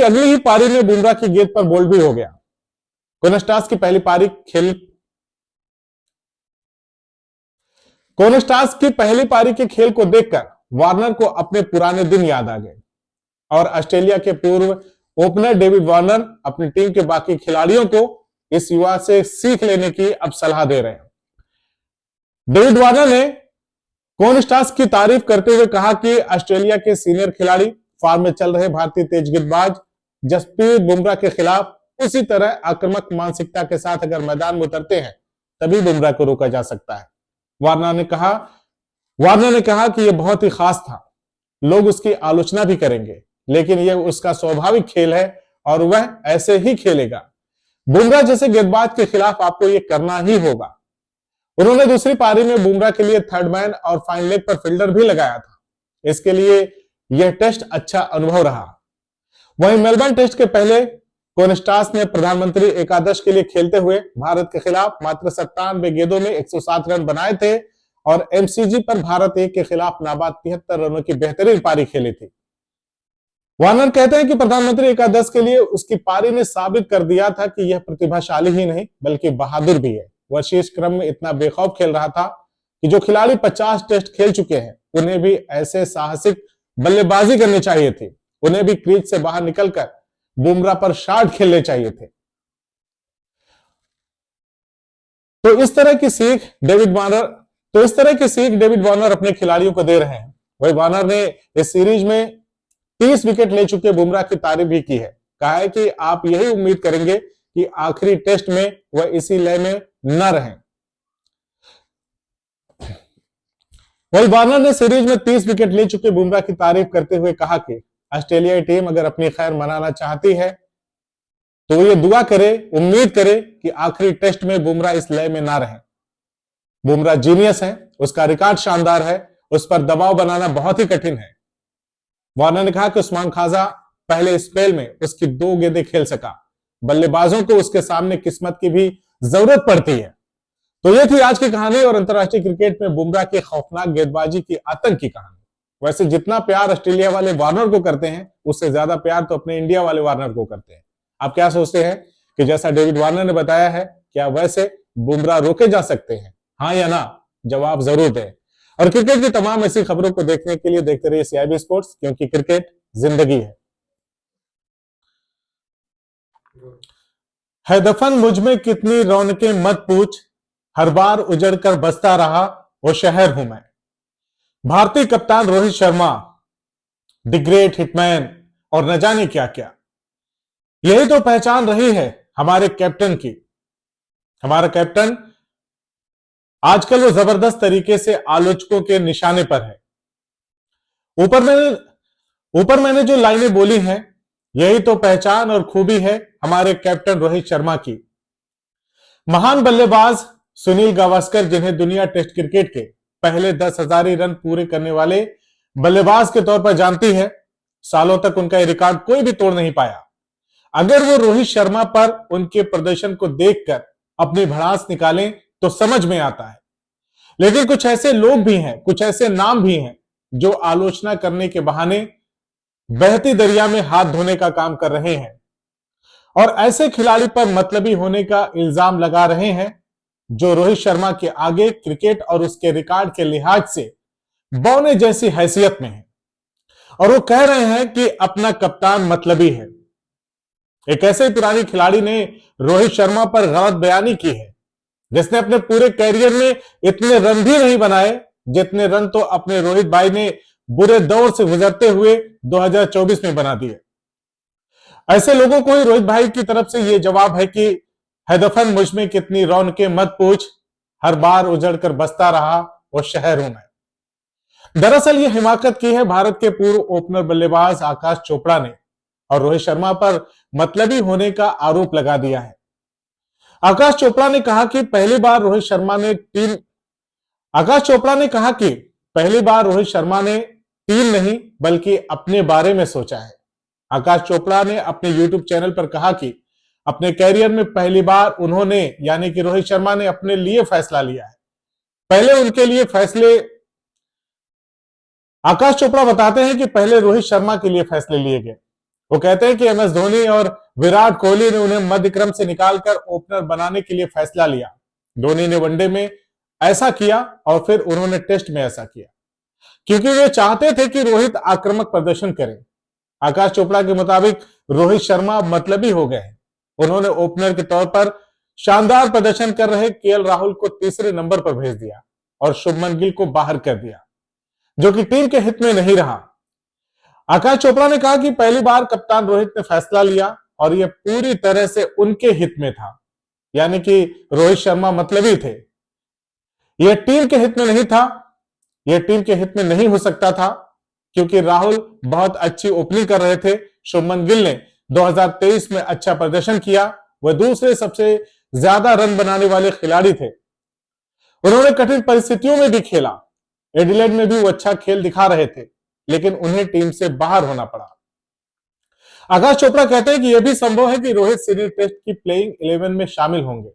अगली ही पारी में बुमराह की गेंद पर बोल्ड भी हो गया। कुनस्टास की पहली पारी के खेल को देखकर वार्नर को अपने पुराने दिन याद आ गए और ऑस्ट्रेलिया के पूर्व ओपनर डेविड वार्नर अपनी टीम के बाकी खिलाड़ियों को इस युवा से सीख लेने की अब सलाह दे रहे हैं। डेविड वार्नर ने कुनस्टास की तारीफ करते हुए कहा कि ऑस्ट्रेलिया के सीनियर खिलाड़ी फॉर्म में चल रहे भारतीय तेज गेंदबाज जसप्रीत बुमराह के खिलाफ उसी तरह आक्रामक मानसिकता के साथ अगर मैदान में उतरते हैं तभी बुमराह को रोका जा सकता है। वार्नर ने कहा कि यह बहुत ही खास था, लोग उसकी आलोचना भी करेंगे लेकिन यह उसका स्वाभाविक खेल है और वह ऐसे ही खेलेगा। बुमराह जैसे गेंदबाज के खिलाफ आपको यह करना ही होगा। उन्होंने दूसरी पारी में बुमराह के लिए थर्ड मैन और फाइन लेग पर फील्डर भी लगाया था। इसके लिए यह टेस्ट अच्छा अनुभव रहा। वहीं मेलबर्न टेस्ट के पहले कुनस्टास ने प्रधानमंत्री एकादश के लिए खेलते हुए भारत के खिलाफ मात्र 97 गेंदों में 107 रन बनाए थे और एमसीजी पर भारत ए के खिलाफ नाबाद 73 रनों की बेहतरीन पारी खेली थी। वार्नर कहते हैं कि प्रधानमंत्री एकादश के लिए उसकी पारी ने साबित कर दिया था कि यह प्रतिभाशाली ही नहीं बल्कि बहादुर भी है। वह शीर्ष क्रम में इतना बेखौफ खेल रहा था कि जो खिलाड़ी 50 टेस्ट खेल चुके हैं उन्हें भी ऐसे साहसिक बल्लेबाजी करनी चाहिए थी। उन्हें भी क्रीज से बाहर निकलकर बुमराह पर शॉट खेलने चाहिए थे। तो इस तरह की सीख डेविड वार्नर अपने खिलाड़ियों को दे रहे हैं। वही वार्नर ने इस सीरीज में 30 विकेट ले चुके बुमराह की तारीफ भी की है। कहा है कि आप यही उम्मीद करेंगे कि आखिरी टेस्ट में वह इसी लय में न रहें। वही वार्नर ने सीरीज में 30 विकेट ले चुके बुमराह की तारीफ करते हुए कहा कि ऑस्ट्रेलियाई टीम अगर अपनी खैर मनाना चाहती है तो ये दुआ करे, उम्मीद करे कि आखिरी टेस्ट में बुमराह इस लय में ना रहे। बुमराह जीनियस है, उसका रिकॉर्ड शानदार है, उस पर दबाव बनाना बहुत ही कठिन है। वार्नर ने कहा कि उस्मान ख्वाजा पहले स्पेल में उसकी 2 गेंदें खेल सका। बल्लेबाजों को उसके सामने किस्मत की भी जरूरत पड़ती है। तो यह थी आज की कहानी और अंतरराष्ट्रीय क्रिकेट में बुमराह की खौफनाक गेंदबाजी की आतंक की कहानी। वैसे जितना प्यार ऑस्ट्रेलिया वाले वार्नर को करते हैं उससे ज्यादा प्यार तो अपने इंडिया वाले वार्नर को करते हैं। आप क्या सोचते हैं कि जैसा डेविड वार्नर ने बताया है क्या वैसे बुमराह रोके जा सकते हैं? हाँ या ना? जवाब जरूर दें। और क्रिकेट की तमाम ऐसी खबरों को देखने के लिए देखते रहिए CIB स्पोर्ट्स, क्योंकि क्रिकेट जिंदगी है दफन मुझ में कितनी रौनकें मत पूछ, हर बार उजड़ कर बसता रहा वो शहर हूं मैं। भारतीय कप्तान Rohit Sharma, the great hitman, और न जाने क्या क्या, यही तो पहचान रही है हमारे कैप्टन की। हमारा कैप्टन आजकल वो जबरदस्त तरीके से आलोचकों के निशाने पर है। ऊपर मैंने जो लाइनें बोली हैं, यही तो पहचान और खूबी है हमारे कैप्टन रोहित शर्मा की। महान बल्लेबाज सुनील गावस्कर, जिन्हें दुनिया टेस्ट क्रिकेट के पहले 10,000 रन पूरे करने वाले बल्लेबाज के तौर पर जानती है, सालों तक उनका रिकॉर्ड कोई भी तोड़ नहीं पाया। अगर वो रोहित शर्मा पर उनके प्रदर्शन को देखकर अपनी भड़ास निकालें तो समझ में आता है। लेकिन कुछ ऐसे लोग भी हैं, कुछ ऐसे नाम भी हैं जो आलोचना करने के बहाने बहती दरिया में हाथ धोने का काम कर रहे हैं और ऐसे खिलाड़ी पर मतलबी होने का इल्जाम लगा रहे हैं जो रोहित शर्मा के आगे क्रिकेट और उसके रिकॉर्ड के लिहाज से बौने जैसी हैसियत में है। और वो कह रहे हैं कि अपना कप्तान मतलबी है। एक ऐसे पुरानी खिलाड़ी ने रोहित शर्मा पर गलत बयानी की है, जिसने अपने पूरे कैरियर में इतने रन भी नहीं बनाए जितने रन तो अपने रोहित भाई ने बुरे दौर से गुजरते हुए 2024 में बना दिए। ऐसे लोगों को ही रोहित भाई की तरफ से यह जवाब है कि है दफन मुझ में कितनी रौनकें मत पूछ, हर बार उजड़ कर बसता रहा वो शहर हूं मैं। दरअसल ये हिमाकत की है भारत के पूर्व ओपनर बल्लेबाज आकाश चोपड़ा ने और रोहित शर्मा पर मतलबी होने का आरोप लगा दिया है। आकाश चोपड़ा ने कहा कि पहली बार रोहित शर्मा ने टीम नहीं बल्कि अपने बारे में सोचा है। आकाश चोपड़ा ने अपने YouTube चैनल पर कहा कि अपने कैरियर में पहली बार उन्होंने यानी कि रोहित शर्मा ने अपने लिए फैसला लिया है। पहले उनके लिए फैसले आकाश चोपड़ा बताते हैं कि पहले रोहित शर्मा के लिए फैसले लिए गए। वो कहते हैं कि MS धोनी और विराट कोहली ने उन्हें मध्य क्रम से निकालकर ओपनर बनाने के लिए फैसला लिया। धोनी ने वनडे में ऐसा किया और फिर उन्होंने टेस्ट में ऐसा किया क्योंकि वे चाहते थे कि रोहित आक्रामक प्रदर्शन करें। आकाश चोपड़ा के मुताबिक रोहित शर्मा मतलबी हो गए हैं। उन्होंने ओपनर के तौर पर शानदार प्रदर्शन कर रहे KL राहुल को तीसरे नंबर पर भेज दिया और शुभमन गिल को बाहर कर दिया, जो कि टीम के हित में नहीं रहा। आकाश चोपड़ा ने कहा कि पहली बार कप्तान रोहित ने फैसला लिया और यह पूरी तरह से उनके हित में था, यानी कि रोहित शर्मा मतलबी थे। यह टीम के हित में नहीं था, यह टीम के हित में नहीं हो सकता था क्योंकि राहुल बहुत अच्छी ओपनिंग कर रहे थे। शुभमन गिल ने 2023 में अच्छा प्रदर्शन किया, वह दूसरे सबसे ज्यादा रन बनाने वाले खिलाड़ी थे। उन्होंने कठिन परिस्थितियों में भी खेला, एडिलेड में भी वो अच्छा खेल दिखा रहे थे, लेकिन उन्हें टीम से बाहर होना पड़ा। आकाश चोपड़ा कहते हैं कि यह भी संभव है कि रोहित सीरीज टेस्ट की प्लेइंग 11 में शामिल होंगे।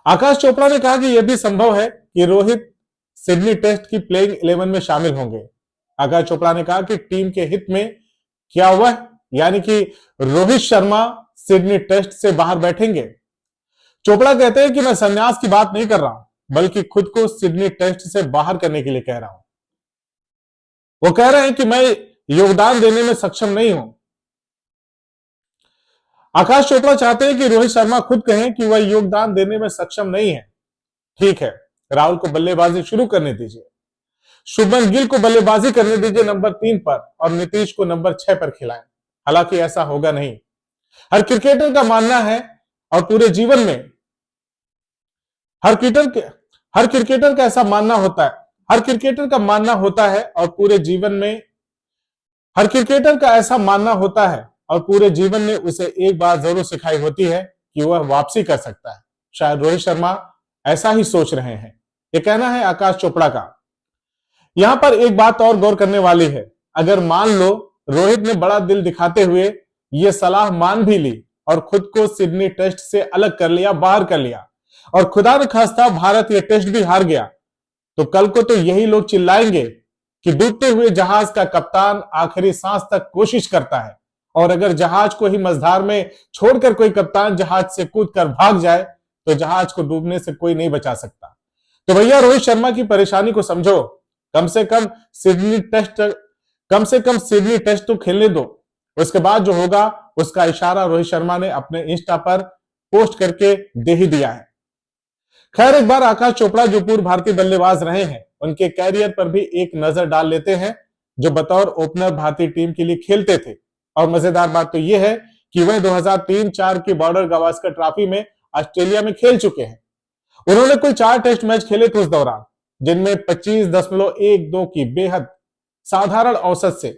आकाश चोपड़ा ने कहा कि यह भी संभव है कि रोहित सिडनी टेस्ट की प्लेइंग 11 में शामिल होंगे। आकाश चोपड़ा ने कहा कि टीम के हित में क्या हुआ, यानी कि रोहित शर्मा सिडनी टेस्ट से बाहर बैठेंगे। चोपड़ा कहते हैं कि मैं संन्यास की बात नहीं कर रहा हूं, बल्कि खुद को सिडनी टेस्ट से बाहर करने के लिए कह रहा हूं। वो कह रहे हैं कि मैं योगदान देने में सक्षम नहीं हूं। आकाश चोपड़ा चाहते हैं कि रोहित शर्मा खुद कहें कि वह योगदान देने में सक्षम नहीं है। ठीक है, राहुल को बल्लेबाजी शुरू करने दीजिए, शुभमन गिल को बल्लेबाजी करने दीजिए नंबर 3 पर और नीतीश को नंबर 6 पर खिलाएं। हालांकि ऐसा होगा नहीं। हर क्रिकेटर का मानना है और पूरे जीवन में हर क्रिकेटर का ऐसा मानना होता है। हर क्रिकेटर का मानना होता है और पूरे जीवन में हर क्रिकेटर का ऐसा मानना होता है और पूरे जीवन में उसे एक बात जरूर सिखाई होती है कि वह वापसी कर सकता है। शायद रोहित शर्मा ऐसा ही सोच रहे हैं। यह कहना है आकाश चोपड़ा का। यहां पर एक बात और गौर करने वाली है। अगर मान लो रोहित ने बड़ा दिल दिखाते हुए यह सलाह मान भी ली और खुद को सिडनी टेस्ट से अलग कर लिया, बाहर कर लिया और खुदा न खास्ता भारत यह टेस्ट भी हार गया, तो कल को तो यही लोग चिल्लाएंगे कि डूबते हुए जहाज का कप्तान आखिरी सांस तक कोशिश करता है और अगर जहाज को ही मझधार में छोड़कर कोई कप्तान जहाज से कूदकर भाग जाए तो जहाज को डूबने से कोई नहीं बचा सकता। तो भैया रोहित शर्मा की परेशानी को समझो। कम से कम सिडनी टेस्ट तो खेलने दो, उसके बाद जो होगा उसका इशारा रोहित शर्मा ने अपने इंस्टा पर पोस्ट करके दे ही दिया है। खैर, एक बार आकाश चोपड़ा जो पूर्व भारतीय बल्लेबाज रहे हैं, उनके कैरियर पर भी एक नजर डाल लेते हैं, जो बतौर ओपनर भारतीय टीम के लिए खेलते थे। और मजेदार बात तो यह है कि वह 2003-4 की बॉर्डर गावस्कर ट्रॉफी में ऑस्ट्रेलिया में खेल चुके हैं। उन्होंने कुल 4 टेस्ट मैच खेले थे उस दौरान, जिनमें 25.12 की बेहद साधारण औसत से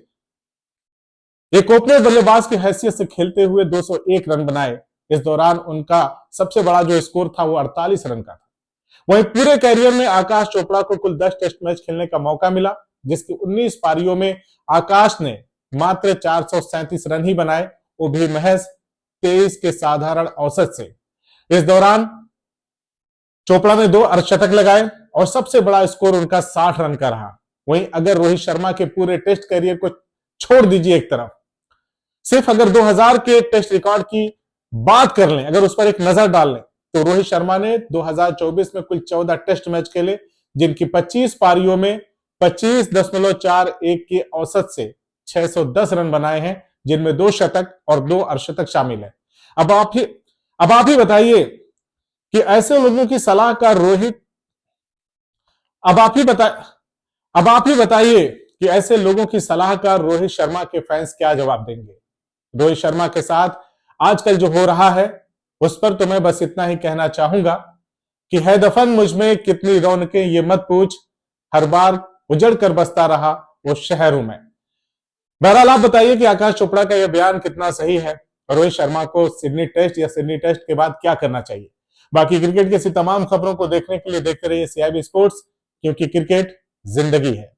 एक ओपनर बल्लेबाज की हैसियत से खेलते हुए 201 रन बनाए। इस दौरान उनका सबसे बड़ा जो स्कोर था वो 48 रन का था। वहीं पूरे कैरियर में आकाश चोपड़ा को कुल 10 टेस्ट मैच खेलने का मौका मिला, जिसकी 19 पारियों में आकाश ने मात्र 437 रन ही बनाए, वो भी महज 23 के साधारण औसत से। इस दौरान चोपड़ा ने 2 अर्धशतक लगाए और सबसे बड़ा स्कोर उनका 60 रन का रहा। वहीं अगर रोहित शर्मा के पूरे टेस्ट करियर को छोड़ दीजिए एक तरफ, सिर्फ अगर 2000 के टेस्ट रिकॉर्ड की बात कर लें, अगर उस पर एक नजर डाल लें, तो रोहित शर्मा ने 2024 में कुल 14 टेस्ट मैच खेले, जिनकी 25 पारियों में 25.41 की औसत से 610 रन बनाए हैं, जिनमें 2 शतक और 2 अर्धशतक शामिल है। अब आप ही बताइए कि ऐसे लोगों की सलाहकार रोहित अब आप ही बताइए कि ऐसे लोगों की सलाहकार रोहित शर्मा के फैंस क्या जवाब देंगे। रोहित शर्मा के साथ आजकल जो हो रहा है, उस पर तो मैं बस इतना ही कहना चाहूंगा कि है दफन मुझ में कितनी रौनकें ये मत पूछ, हर बार उजड़ कर बसता रहा वो शहरों में। बहरहाल आप बताइए कि आकाश चोपड़ा का यह बयान कितना सही है, और रोहित शर्मा को सिडनी टेस्ट के बाद क्या करना चाहिए। बाकी क्रिकेट की ऐसी तमाम खबरों को देखने के लिए देखते रहिए CIB स्पोर्ट्स, क्योंकि क्रिकेट जिंदगी है।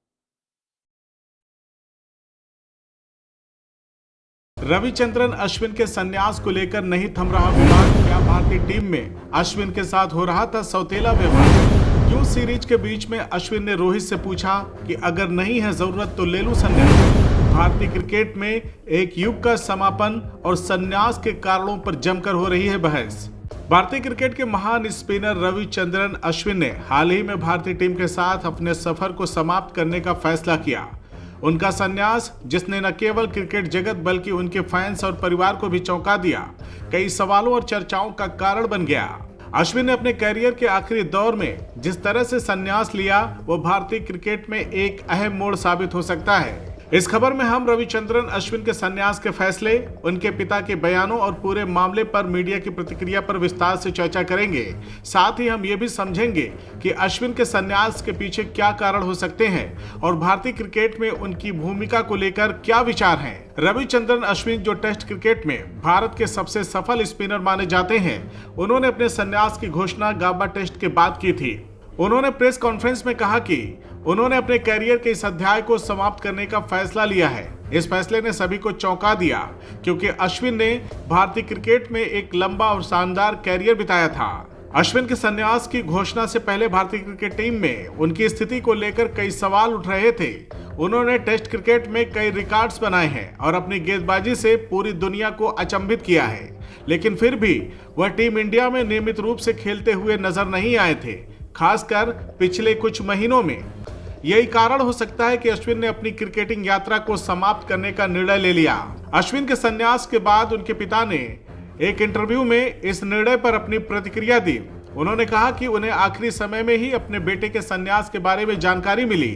रविचंद्रन अश्विन के संन्यास को लेकर नहीं थम रहा विवाद। क्या भारतीय टीम में अश्विन के साथ हो रहा था सौतेला व्यवहार? क्यों सीरीज के बीच में अश्विन ने रोहित से पूछा कि अगर नहीं है जरूरत तो ले लूं संन्यास? भारतीय क्रिकेट में एक युग का समापन और संन्यास के कारणों पर जमकर हो रही है बहस। भारतीय क्रिकेट के महान स्पिनर रविचंद्रन अश्विन ने हाल ही में भारतीय टीम के साथ अपने सफर को समाप्त करने का फैसला किया। उनका संन्यास, जिसने न केवल क्रिकेट जगत बल्कि उनके फैंस और परिवार को भी चौंका दिया, कई सवालों और चर्चाओं का कारण बन गया। अश्विन ने अपने करियर के आखिरी दौर में जिस तरह से संन्यास लिया, वो भारतीय क्रिकेट में एक अहम मोड़ साबित हो सकता है। इस खबर में हम रविचंद्रन अश्विन के संन्यास के फैसले, उनके पिता के बयानों और पूरे मामले पर मीडिया की प्रतिक्रिया पर विस्तार से चर्चा करेंगे। साथ ही हम ये भी समझेंगे कि अश्विन के संन्यास के पीछे क्या कारण हो सकते हैं और भारतीय क्रिकेट में उनकी भूमिका को लेकर क्या विचार हैं। रविचंद्रन अश्विन, जो टेस्ट क्रिकेट में भारत के सबसे सफल स्पिनर माने जाते हैं, उन्होंने अपने संन्यास की घोषणा गाबा टेस्ट के बाद की थी। उन्होंने प्रेस कॉन्फ्रेंस में कहा कि उन्होंने अपने करियर के इस अध्याय को समाप्त करने का फैसला लिया है। इस फैसले ने सभी को चौंका दिया, क्योंकि अश्विन ने भारतीय क्रिकेट में एक लंबा और शानदार कैरियर बिताया था। अश्विन के संन्यास की घोषणा से पहले भारतीय क्रिकेट टीम में उनकी स्थिति को लेकर कई सवाल उठ रहे थे। उन्होंने टेस्ट क्रिकेट में कई रिकॉर्ड्स बनाए हैं और अपनी गेंदबाजी से पूरी दुनिया को अचंभित किया है, लेकिन फिर भी वह टीम इंडिया में नियमित रूप से खेलते हुए नजर नहीं आए थे, खासकर पिछले कुछ महीनों में। यही कारण हो सकता है कि अश्विन ने अपनी क्रिकेटिंग यात्रा को समाप्त करने का निर्णय ले लिया। अश्विन के संन्यास के बाद उनके पिता ने एक इंटरव्यू में इस निर्णय पर अपनी प्रतिक्रिया दी। उन्होंने कहा कि उन्हें आखिरी समय में ही अपने बेटे के संन्यास के बारे में जानकारी मिली।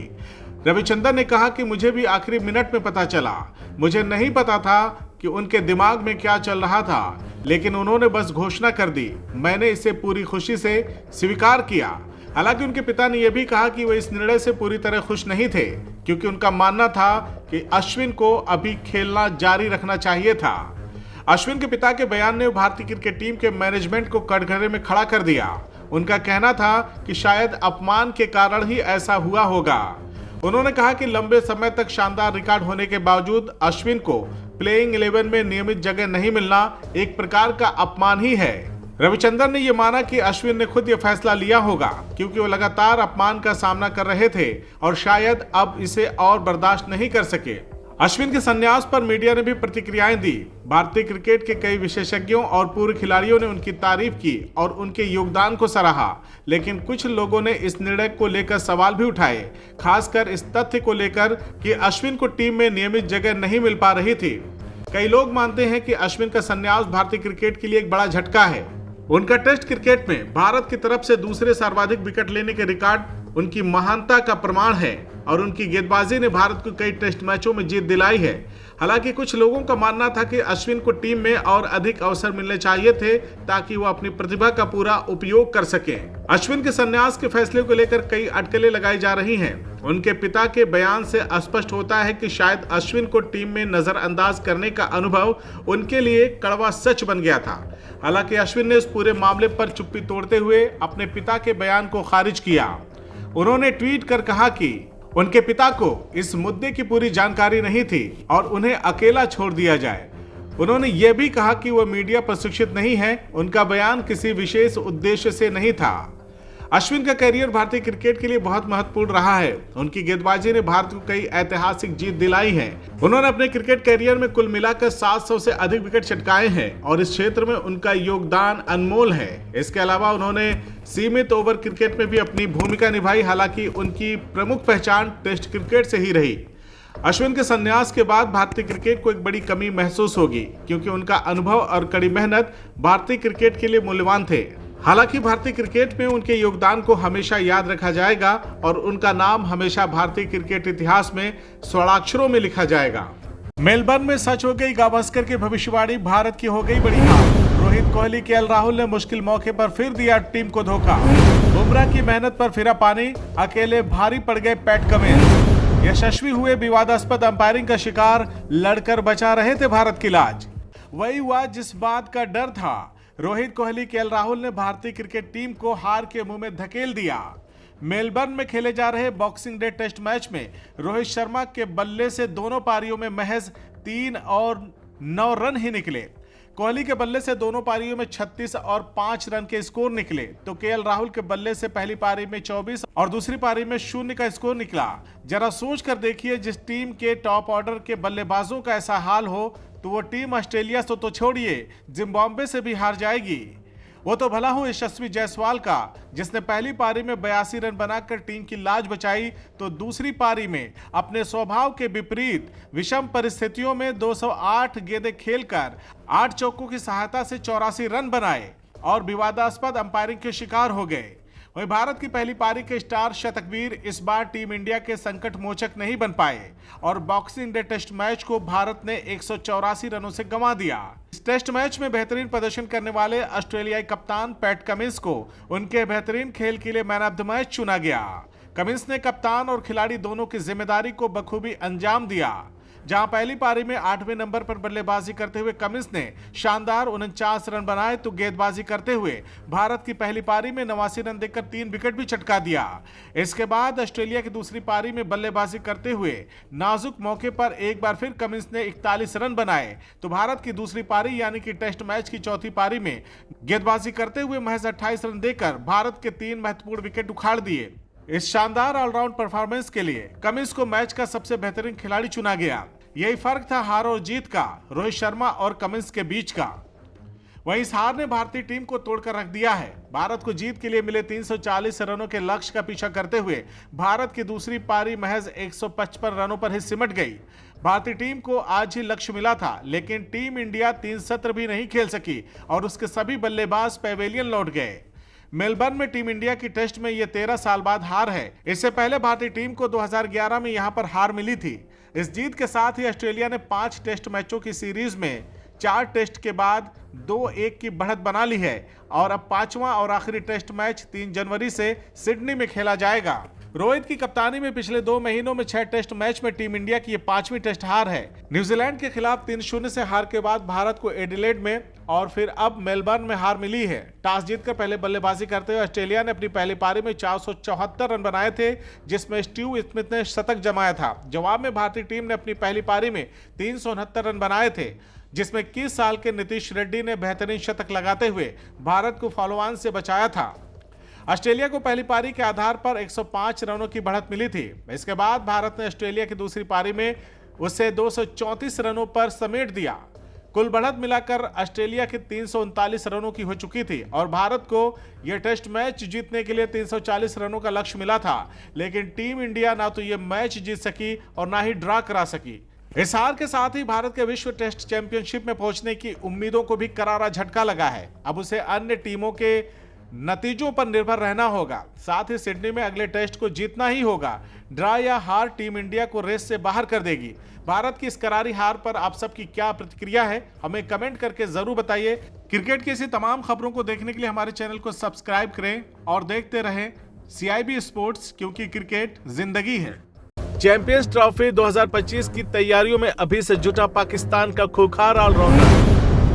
रविचंद्रन ने कहा कि मुझे भी आखिरी मिनट में पता चला। मुझे नहीं पता था कि उनके दिमाग में क्या चल रहा था, लेकिन उन्होंने बस घोषणा कर दी। मैंने इसे पूरी खुशी से स्वीकार किया। हालांकि उनके पिता ने यह भी कहा कि वे इस निर्णय से पूरी तरह खुश नहीं थे, क्योंकि उनका मानना था कि अश्विन को अभी खेलना जारी रखना चाहिए था। अश्विन के पिता के बयान ने भारतीय क्रिकेट टीम के मैनेजमेंट को कटघरे में खड़ा कर दिया। उनका कहना था कि शायद अपमान के कारण ही ऐसा हुआ होगा। उन्होंने कहा कि लंबे समय तक शानदार रिकॉर्ड होने के बावजूद अश्विन को प्लेइंग 11 में नियमित जगह नहीं मिलना एक प्रकार का अपमान ही है। रविचंद्रन ने यह माना कि अश्विन ने खुद यह फैसला लिया होगा, क्योंकि वो लगातार अपमान का सामना कर रहे थे और शायद अब इसे और बर्दाश्त नहीं कर सके। अश्विन के संन्यास पर मीडिया ने भी प्रतिक्रियाएं दी। भारतीय क्रिकेट के कई विशेषज्ञों और पूर्व खिलाड़ियों ने उनकी तारीफ की और उनके योगदान को सराहा, लेकिन कुछ लोगों ने इस निर्णय को लेकर सवाल भी उठाए, खासकर इस तथ्य को लेकर कि अश्विन को टीम में नियमित जगह नहीं मिल पा रही थी। कई लोग मानते हैं कि अश्विन का संन्यास भारतीय क्रिकेट के लिए एक बड़ा झटका है। उनका टेस्ट क्रिकेट में भारत की तरफ से दूसरे सर्वाधिक विकेट लेने के रिकॉर्ड उनकी महानता का प्रमाण है और उनकी गेंदबाजी ने भारत को कई टेस्ट मैचों में जीत दिलाई है। हालांकि कुछ लोगों का मानना था कि अश्विन को टीम में और अधिक अवसर मिलने चाहिए थे ताकि वो अपनी प्रतिभा का पूरा उपयोग कर सकें। अश्विन के संन्यास के फैसले को लेकर कई अटकलें लगाई जा रही हैं। उनके पिता के बयान से स्पष्ट होता है कि शायद अश्विन को टीम में नजरअंदाज करने का अनुभव उनके लिए कड़वा सच बन गया था। हालांकि अश्विन ने इस पूरे मामले पर चुप्पी तोड़ते हुए अपने पिता के बयान को खारिज किया। उन्होंने ट्वीट कर कहा कि उनके पिता को इस मुद्दे की पूरी जानकारी नहीं थी और उन्हें अकेला छोड़ दिया जाए। उन्होंने यह भी कहा कि वह मीडिया प्रशिक्षित नहीं है, उनका बयान किसी विशेष उद्देश्य से नहीं था। अश्विन का करियर भारतीय क्रिकेट के लिए बहुत महत्वपूर्ण रहा है। उनकी गेंदबाजी ने भारत को कई ऐतिहासिक जीत दिलाई है। उन्होंने अपने क्रिकेट करियर में कुल मिलाकर 700 से अधिक विकेट चटकाए हैं और इस क्षेत्र में उनका योगदान अनमोल है। इसके अलावा उन्होंने सीमित ओवर क्रिकेट में भी अपनी भूमिका निभाई, हालांकि उनकी प्रमुख पहचान टेस्ट क्रिकेट से ही रही। अश्विन के संन्यास के बाद भारतीय क्रिकेट को एक बड़ी कमी महसूस होगी, क्योंकि उनका अनुभव और कड़ी मेहनत भारतीय क्रिकेट के लिए मूल्यवान थे। हालांकि भारतीय क्रिकेट में उनके योगदान को हमेशा याद रखा जाएगा और उनका नाम हमेशा भारतीय क्रिकेट इतिहास में स्वर्णाक्षरों में लिखा जाएगा। मेलबर्न में सच हो गई गावस्कर की भविष्यवाणी, भारत की हो गई बड़ी हार। रोहित कोहली, केएल राहुल ने मुश्किल मौके पर फिर दिया टीम को धोखा। बुमराह की मेहनत पर फिरा पानी, अकेले भारी पड़ गए पैट कमिंस। यशस्वी हुए विवादास्पद अंपायरिंग का शिकार, लड़कर बचा रहे थे भारत की लाज। वही हुआ जिस बात का डर था। रोहित कोहली, केएल राहुल ने भारतीय क्रिकेट टीम को हार के मुंह में धकेल दिया। मेलबर्न में खेले जा रहे बॉक्सिंग डे टेस्ट मैच में रोहित शर्मा के बल्ले से दोनों पारियों में महज 3 और 9 रन ही निकले। कोहली के बल्ले से दोनों पारियों में 36 और 5 रन के स्कोर निकले, तो केएल राहुल के बल्ले से पहली पारी में 24 और दूसरी पारी में 0 का स्कोर निकला। जरा सोच कर देखिए, जिस टीम के टॉप ऑर्डर के बल्लेबाजों का ऐसा हाल हो तो वो टीम ऑस्ट्रेलिया से तो छोड़िए, जिम्बाब्वे से भी हार जाएगी। वो तो भला हो यशस्वी जायसवाल का, जिसने पहली पारी में 82 रन बनाकर टीम की लाज बचाई, तो दूसरी पारी में अपने स्वभाव के विपरीत विषम परिस्थितियों में 208 गेंदें खेलकर 8 चौकों की सहायता से 84 रन बनाए और विवादास्पद अंपायरिंग के शिकार हो गए। वहीं भारत की पहली पारी के स्टार शतकवीर इस बार टीम इंडिया के संकट मोचक नहीं बन पाए और बॉक्सिंग डे टेस्ट मैच को भारत ने 184 रनों से गंवा दिया। इस टेस्ट मैच में बेहतरीन प्रदर्शन करने वाले ऑस्ट्रेलियाई कप्तान पैट कमिंस को उनके बेहतरीन खेल के लिए मैन ऑफ द मैच चुना गया। कमिंस ने कप्तान और खिलाड़ी दोनों की जिम्मेदारी को बखूबी अंजाम दिया। जहां पहली पारी में 8वें नंबर पर बल्लेबाजी करते हुए कमिंस ने शानदार 49 रन बनाए, तो गेंदबाजी करते हुए भारत की पहली पारी में 89 रन देकर 3 विकेट भी चटका दिया। इसके बाद ऑस्ट्रेलिया की दूसरी पारी में बल्लेबाजी करते हुए नाजुक मौके पर एक बार फिर कमिंस ने 41 रन बनाए, तो भारत की दूसरी पारी यानी कि टेस्ट मैच की चौथी पारी में गेंदबाजी करते हुए महज 28 रन देकर भारत के 3 महत्वपूर्ण विकेट उखाड़ दिए। इस शानदार ऑलराउंड परफॉर्मेंस के लिए कमिंस को मैच का सबसे बेहतरीन खिलाड़ी चुना गया। यही फर्क था हार और जीत का, रोहित शर्मा और कमिंस के बीच का। वहीं इस हार ने भारतीय टीम को तोड़कर रख दिया है। भारत को जीत के लिए मिले 340 रनों के लक्ष्य का पीछा करते हुए भारत की दूसरी पारी महज 155 रनों पर ही सिमट गई। भारतीय टीम को आज ही लक्ष्य मिला था, लेकिन टीम इंडिया 3 सत्र भी नहीं खेल सकी और उसके सभी बल्लेबाज पैवेलियन लौट गए। मेलबर्न में टीम इंडिया की टेस्ट में यह 13 साल बाद हार है। इससे पहले भारतीय टीम को 2011 में यहां पर हार मिली थी। इस जीत के साथ ही ऑस्ट्रेलिया ने 5 टेस्ट मैचों की सीरीज में 4 टेस्ट के बाद 2-1 की बढ़त बना ली है और अब 5वां और आखिरी टेस्ट मैच 3 जनवरी से सिडनी में खेला जाएगा। रोहित की कप्तानी में पिछले 2 महीनों में 6 टेस्ट मैच में टीम इंडिया की ये 5वीं टेस्ट हार है। न्यूजीलैंड के खिलाफ 3-0 से हार के बाद भारत को एडिलेड में और फिर अब मेलबर्न में हार मिली है। टॉस जीतकर पहले बल्लेबाजी करते हुए ऑस्ट्रेलिया ने अपनी पहली पारी में 474 रन बनाए थे, जिसमें स्टीव स्मिथ ने शतक जमाया था। जवाब में भारतीय टीम ने अपनी पहली पारी में 369 रन बनाए थे, जिसमें 21 साल के नीतीश रेड्डी ने बेहतरीन शतक लगाते हुए भारत को फॉलो ऑन से बचाया था। ऑस्ट्रेलिया को पहली पारी के आधार पर 105 रनों की बढ़त मिली थी। इसके बाद भारत ने ऑस्ट्रेलिया की दूसरी पारी में उसे 234 रनों पर समेट दिया। कुल बढ़त मिलाकर ऑस्ट्रेलिया के 339 रनों की हो चुकी थी और भारत को यह टेस्ट मैच जीतने के लिए 340 रनों का लक्ष्य मिला था, लेकिन टीम इंडिया ना तो यह मैच जीत सकी और ना ही ड्रा करा सकी। इस हार के साथ ही भारत के विश्व टेस्ट चैंपियनशिप में पहुंचने की उम्मीदों को भी करारा झटका लगा है। अब उसे अन्य टीमों के नतीजों पर निर्भर रहना होगा, साथ ही सिडनी में अगले टेस्ट को जीतना ही होगा। ड्रा या हार टीम इंडिया को रेस से बाहर कर देगी। भारत की इस करारी हार पर आप सबकी क्या प्रतिक्रिया है, हमें कमेंट करके जरूर बताइए। क्रिकेट की ऐसी तमाम खबरों को देखने के लिए हमारे चैनल को सब्सक्राइब करें और देखते रहें CIB स्पोर्ट्स, क्योंकि क्रिकेट जिंदगी है। चैंपियंस ट्रॉफी 2025 की तैयारियों में अभी से जुटा पाकिस्तान का खूंखार ऑलराउंडर।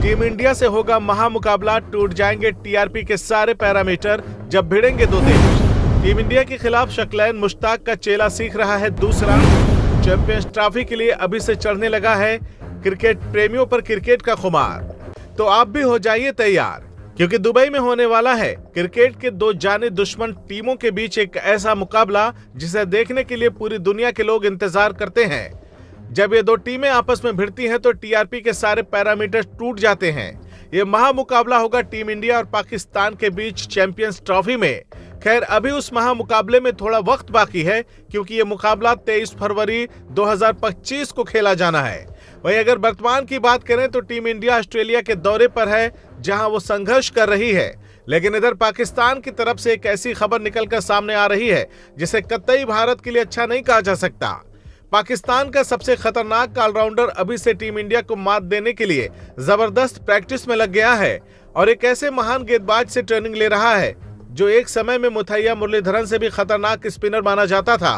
टीम इंडिया से होगा महामुकाबला, टूट जाएंगे TRP के सारे पैरामीटर जब भिड़ेंगे दो देश। टीम इंडिया के खिलाफ शकलैन मुश्ताक का चेला सीख रहा है दूसरा। चैंपियंस ट्रॉफी के लिए अभी से चढ़ने लगा है क्रिकेट प्रेमियों पर क्रिकेट का खुमार। तो आप भी हो जाइए तैयार, क्योंकि दुबई में होने वाला है क्रिकेट के दो जाने दुश्मन टीमों के बीच एक ऐसा मुकाबला जिसे देखने के लिए पूरी दुनिया के लोग इंतजार करते हैं। जब ये दो टीमें आपस में भिड़ती हैं तो TRP के सारे पैरामीटर टूट जाते हैं। ये महामुकाबला होगा टीम इंडिया और पाकिस्तान के बीच चैंपियंस ट्रॉफी में। खैर, अभी उस महामुकाबले में थोड़ा वक्त बाकी है, क्योंकि ये मुकाबला 23 फरवरी 2025 को खेला जाना है। वहीं अगर वर्तमान की बात करें तो टीम इंडिया ऑस्ट्रेलिया के दौरे पर है, जहां वो संघर्ष कर रही है। लेकिन इधर पाकिस्तान की तरफ से एक ऐसी खबर निकलकर सामने आ रही है जिसे कतई भारत के लिए अच्छा नहीं कहा जा सकता। पाकिस्तान का सबसे खतरनाक ऑलराउंडर अभी से टीम इंडिया को मात देने के लिए जबरदस्त प्रैक्टिस में लग गया है और एक ऐसे महान गेंदबाज से ट्रेनिंग ले रहा है जो एक समय में मुथैया मुरलीधरन से भी खतरनाक स्पिनर माना जाता था।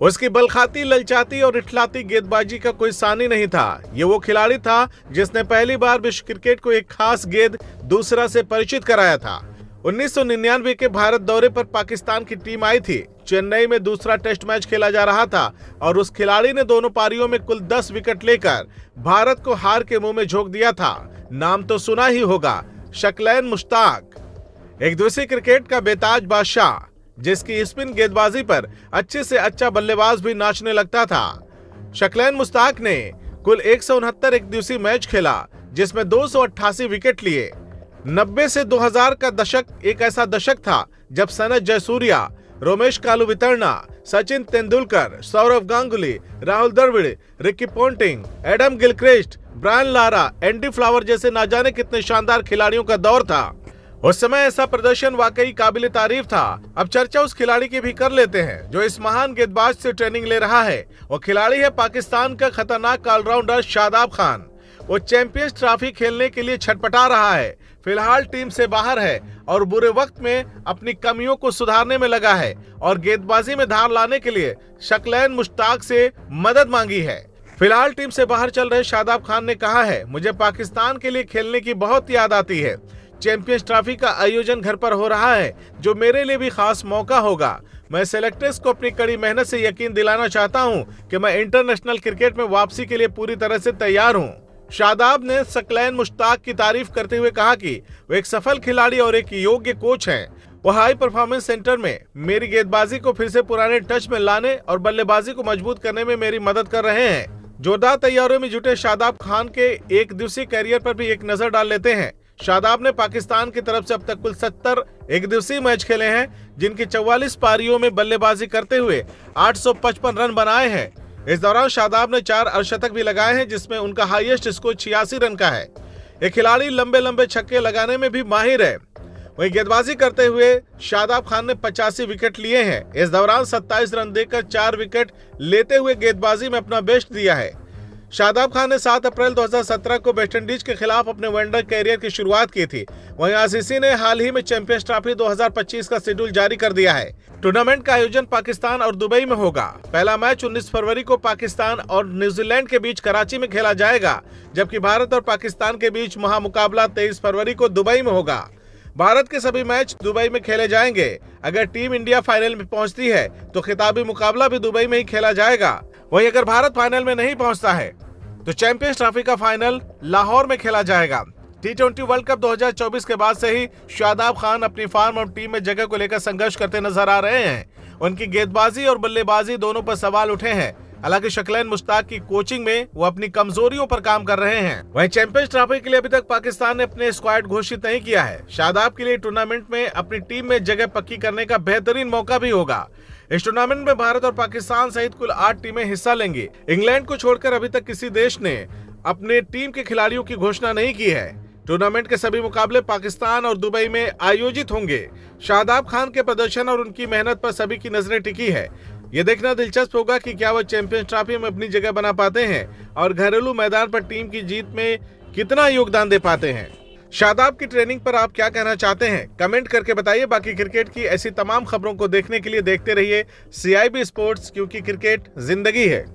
उसकी बलखाती, ललचाती और इठलाती गेंदबाजी का कोई सानी नहीं था। ये वो खिलाड़ी था जिसने पहली बार विश्व क्रिकेट को एक खास गेंद दूसरा से परिचित कराया था। 1999 के भारत दौरे पर पाकिस्तान की टीम आई थी। चेन्नई में दूसरा टेस्ट मैच खेला जा रहा था और उस खिलाड़ी ने दोनों पारियों में कुल 10 विकेट लेकर भारत को हार के मुंह में झोंक दिया था। नाम तो सुना ही होगा, शकलैन मुश्ताक। एक दिवसीय क्रिकेट का बेताज बादशाह, जिसकी स्पिन गेंदबाजी पर अच्छे से अच्छा बल्लेबाज भी नाचने लगता था। शकलैन मुश्ताक ने कुल 169 एक दिवसीय मैच खेला, जिसमें 288 विकेट लिए। 90 से 2000 का दशक एक ऐसा दशक था जब Sanath Jayasuriya, Romesh Kaluwitharana, Sachin Tendulkar, Sourav Ganguly, Rahul Dravid, Ricky Ponting, Adam Gilchrist, Brian Lara, Andy Flower जैसे ना जाने कितने शानदार खिलाड़ियों का दौर था। उस समय ऐसा प्रदर्शन वाकई काबिल तारीफ था। अब चर्चा उस खिलाड़ी की भी कर लेते हैं जो इस महान गेंदबाज से ट्रेनिंग ले रहा है। वो खिलाड़ी है पाकिस्तान का खतरनाक ऑलराउंडर शादाब खान। वो चैंपियंस ट्रॉफी खेलने के लिए छटपटा रहा है। फिलहाल टीम से बाहर है और बुरे वक्त में अपनी कमियों को सुधारने में लगा है और गेंदबाजी में धार लाने के लिए शकलैन मुश्ताक से मदद मांगी है। फिलहाल टीम से बाहर चल रहे शादाब खान ने कहा है, मुझे पाकिस्तान के लिए खेलने की बहुत याद आती है। चैंपियंस ट्रॉफी का आयोजन घर पर हो रहा है, जो मेरे लिए भी खास मौका होगा। मैं सेलेक्टर्स को अपनी कड़ी मेहनत से यकीन दिलाना चाहता हूं कि मैं इंटरनेशनल क्रिकेट में वापसी के लिए पूरी तरह से तैयार हूं। शादाब ने शकलैन मुश्ताक की तारीफ करते हुए कहा कि वो एक सफल खिलाड़ी और एक योग्य कोच हैं। वो हाई परफॉर्मेंस सेंटर में मेरी गेंदबाजी को फिर से पुराने टच में लाने और बल्लेबाजी को मजबूत करने में मेरी मदद कर रहे हैं। जोरदार तैयारियों में जुटे शादाब खान के एक दिवसीय कैरियर पर भी एक नजर डाल लेते हैं। शादाब ने पाकिस्तान की तरफ से अब तक कुल 70 एक दिवसीय मैच खेले हैं, जिनकी 44 पारियों में बल्लेबाजी करते हुए 855 रन बनाए हैं। इस दौरान शादाब ने 4 अर्धशतक भी लगाए हैं, जिसमें उनका हाईएस्ट स्कोर 86 रन का है। एक खिलाड़ी लंबे लंबे छक्के लगाने में भी माहिर है। वहीं गेंदबाजी करते हुए शादाब खान ने 85 विकेट लिए हैं। इस दौरान 27 रन देकर 4 विकेट लेते हुए गेंदबाजी में अपना बेस्ट दिया है। शादाब खान ने 7 अप्रैल 2017 को वेस्टइंडीज के खिलाफ अपने वनडे कैरियर की शुरुआत की थी। वहीं आईसीसी ने हाल ही में चैंपियंस ट्रॉफी 2025 का शेड्यूल जारी कर दिया है। टूर्नामेंट का आयोजन पाकिस्तान और दुबई में होगा। पहला मैच 19 फरवरी को पाकिस्तान और न्यूजीलैंड के बीच कराची में खेला जाएगा, जबकि भारत और पाकिस्तान के बीच महामुकाबला 23 फरवरी को दुबई में होगा। भारत के सभी मैच दुबई में खेले जाएंगे। अगर टीम इंडिया फाइनल में पहुंचती है तो खिताबी मुकाबला भी दुबई में ही खेला जाएगा। वहीं अगर भारत फाइनल में नहीं पहुंचता है तो चैंपियंस ट्रॉफी का फाइनल लाहौर में खेला जाएगा। T20 वर्ल्ड कप 2024 के बाद से ही शादाब खान अपनी फार्म और टीम में जगह को लेकर संघर्ष करते नजर आ रहे हैं। उनकी गेंदबाजी और बल्लेबाजी दोनों पर सवाल उठे हैं। हालांकि शकलैन मुश्ताक की कोचिंग में वो अपनी कमजोरियों पर काम कर रहे हैं। वहीं चैंपियंस ट्रॉफी के लिए अभी तक पाकिस्तान ने अपने स्क्वाड घोषित नहीं किया है। शादाब के लिए टूर्नामेंट में अपनी टीम में जगह पक्की करने का बेहतरीन मौका भी होगा। इस टूर्नामेंट में भारत और पाकिस्तान सहित कुल 8 टीमें हिस्सा लेंगी। इंग्लैंड को छोड़कर अभी तक किसी देश ने अपने टीम के खिलाड़ियों की घोषणा नहीं की है। टूर्नामेंट के सभी मुकाबले पाकिस्तान और दुबई में आयोजित होंगे। शादाब खान के प्रदर्शन और उनकी मेहनत पर सभी की नजरें टिकी है। ये देखना दिलचस्प होगा कि क्या वो चैंपियंस ट्रॉफी में अपनी जगह बना पाते हैं और घरेलू मैदान पर टीम की जीत में कितना योगदान दे पाते हैं। शादाब की ट्रेनिंग पर आप क्या कहना चाहते हैं, कमेंट करके बताइए। बाकी क्रिकेट की ऐसी तमाम खबरों को देखने के लिए देखते रहिए CIB स्पोर्ट्स, क्योंकि क्रिकेट जिंदगी है।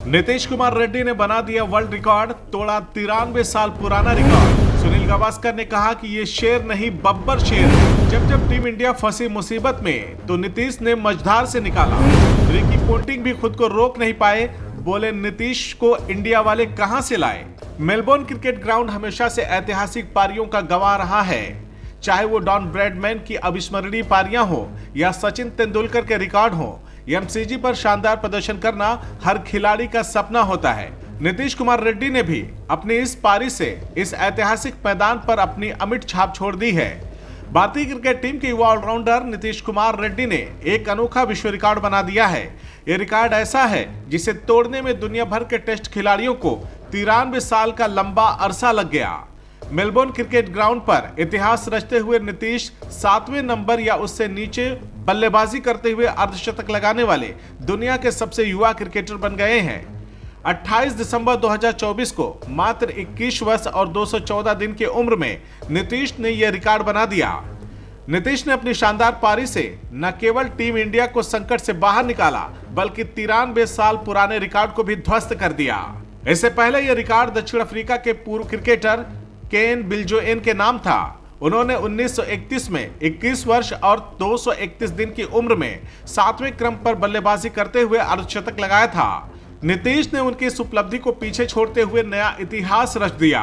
नीतीश कुमार रेड्डी ने बना दिया वर्ल्ड रिकॉर्ड, तोड़ा 93 साल पुराना रिकॉर्ड। सुनील गावस्कर ने कहा कि ये शेर नहीं बब्बर शेर है। जब टीम इंडिया फंसी मुसीबत में तो नीतीश ने मझधार से निकाला। रिकी पोंटिंग भी खुद को रोक नहीं पाए, बोले नीतीश को इंडिया वाले कहां से लाए। मेलबोर्न क्रिकेट ग्राउंड हमेशा से ऐतिहासिक पारियों का गवाह रहा है, चाहे वो डॉन ब्रैडमैन की अविस्मरणीय पारियां हो या सचिन तेंदुलकर के रिकॉर्ड हो। MCG पर शानदार प्रदर्शन करना हर खिलाड़ी का सपना होता है। नीतीश कुमार रेड्डी ने भी अपनी इस पारी से इस ऐतिहासिक मैदान पर अपनी अमिट छाप छोड़ दी है। भारतीय क्रिकेट टीम के युवा ऑलराउंडर नीतीश कुमार रेड्डी ने एक अनोखा विश्व रिकॉर्ड बना दिया है। ये रिकॉर्ड ऐसा है जिसे तोड़ने में दुनिया भर के टेस्ट खिलाड़ियों को 93 साल का लंबा अरसा लग गया। मेलबोर्न क्रिकेट ग्राउंड पर इतिहास रचते हुए नीतीश 7वें नंबर या उससे नीचे बल्लेबाजी करते हुए अर्धशतक लगाने वाले दुनिया के सबसे युवा क्रिकेटर बन गए हैं। 28 दिसंबर 2024 को मात्र 21 वर्ष और 214 दिन की उम्र में नीतीश ने यह रिकॉर्ड बना दिया। नीतीश ने अपनी शानदार पारी से न केवल टीम इंडिया को संकट से बाहर निकाला, बल्कि 93 साल पुराने रिकॉर्ड को भी ध्वस्त कर दिया। इससे पहले यह रिकॉर्ड दक्षिण अफ्रीका के पूर्व क्रिकेटर केन बिल्जोएन के नाम था। उन्होंने 1931 में 21 वर्ष और 231 दिन की उम्र में 7वें क्रम पर बल्लेबाजी करते हुए अर्धशतक लगाया था। नीतीश ने उनकी इस उपलब्धि को पीछे छोड़ते हुए नया इतिहास रच दिया।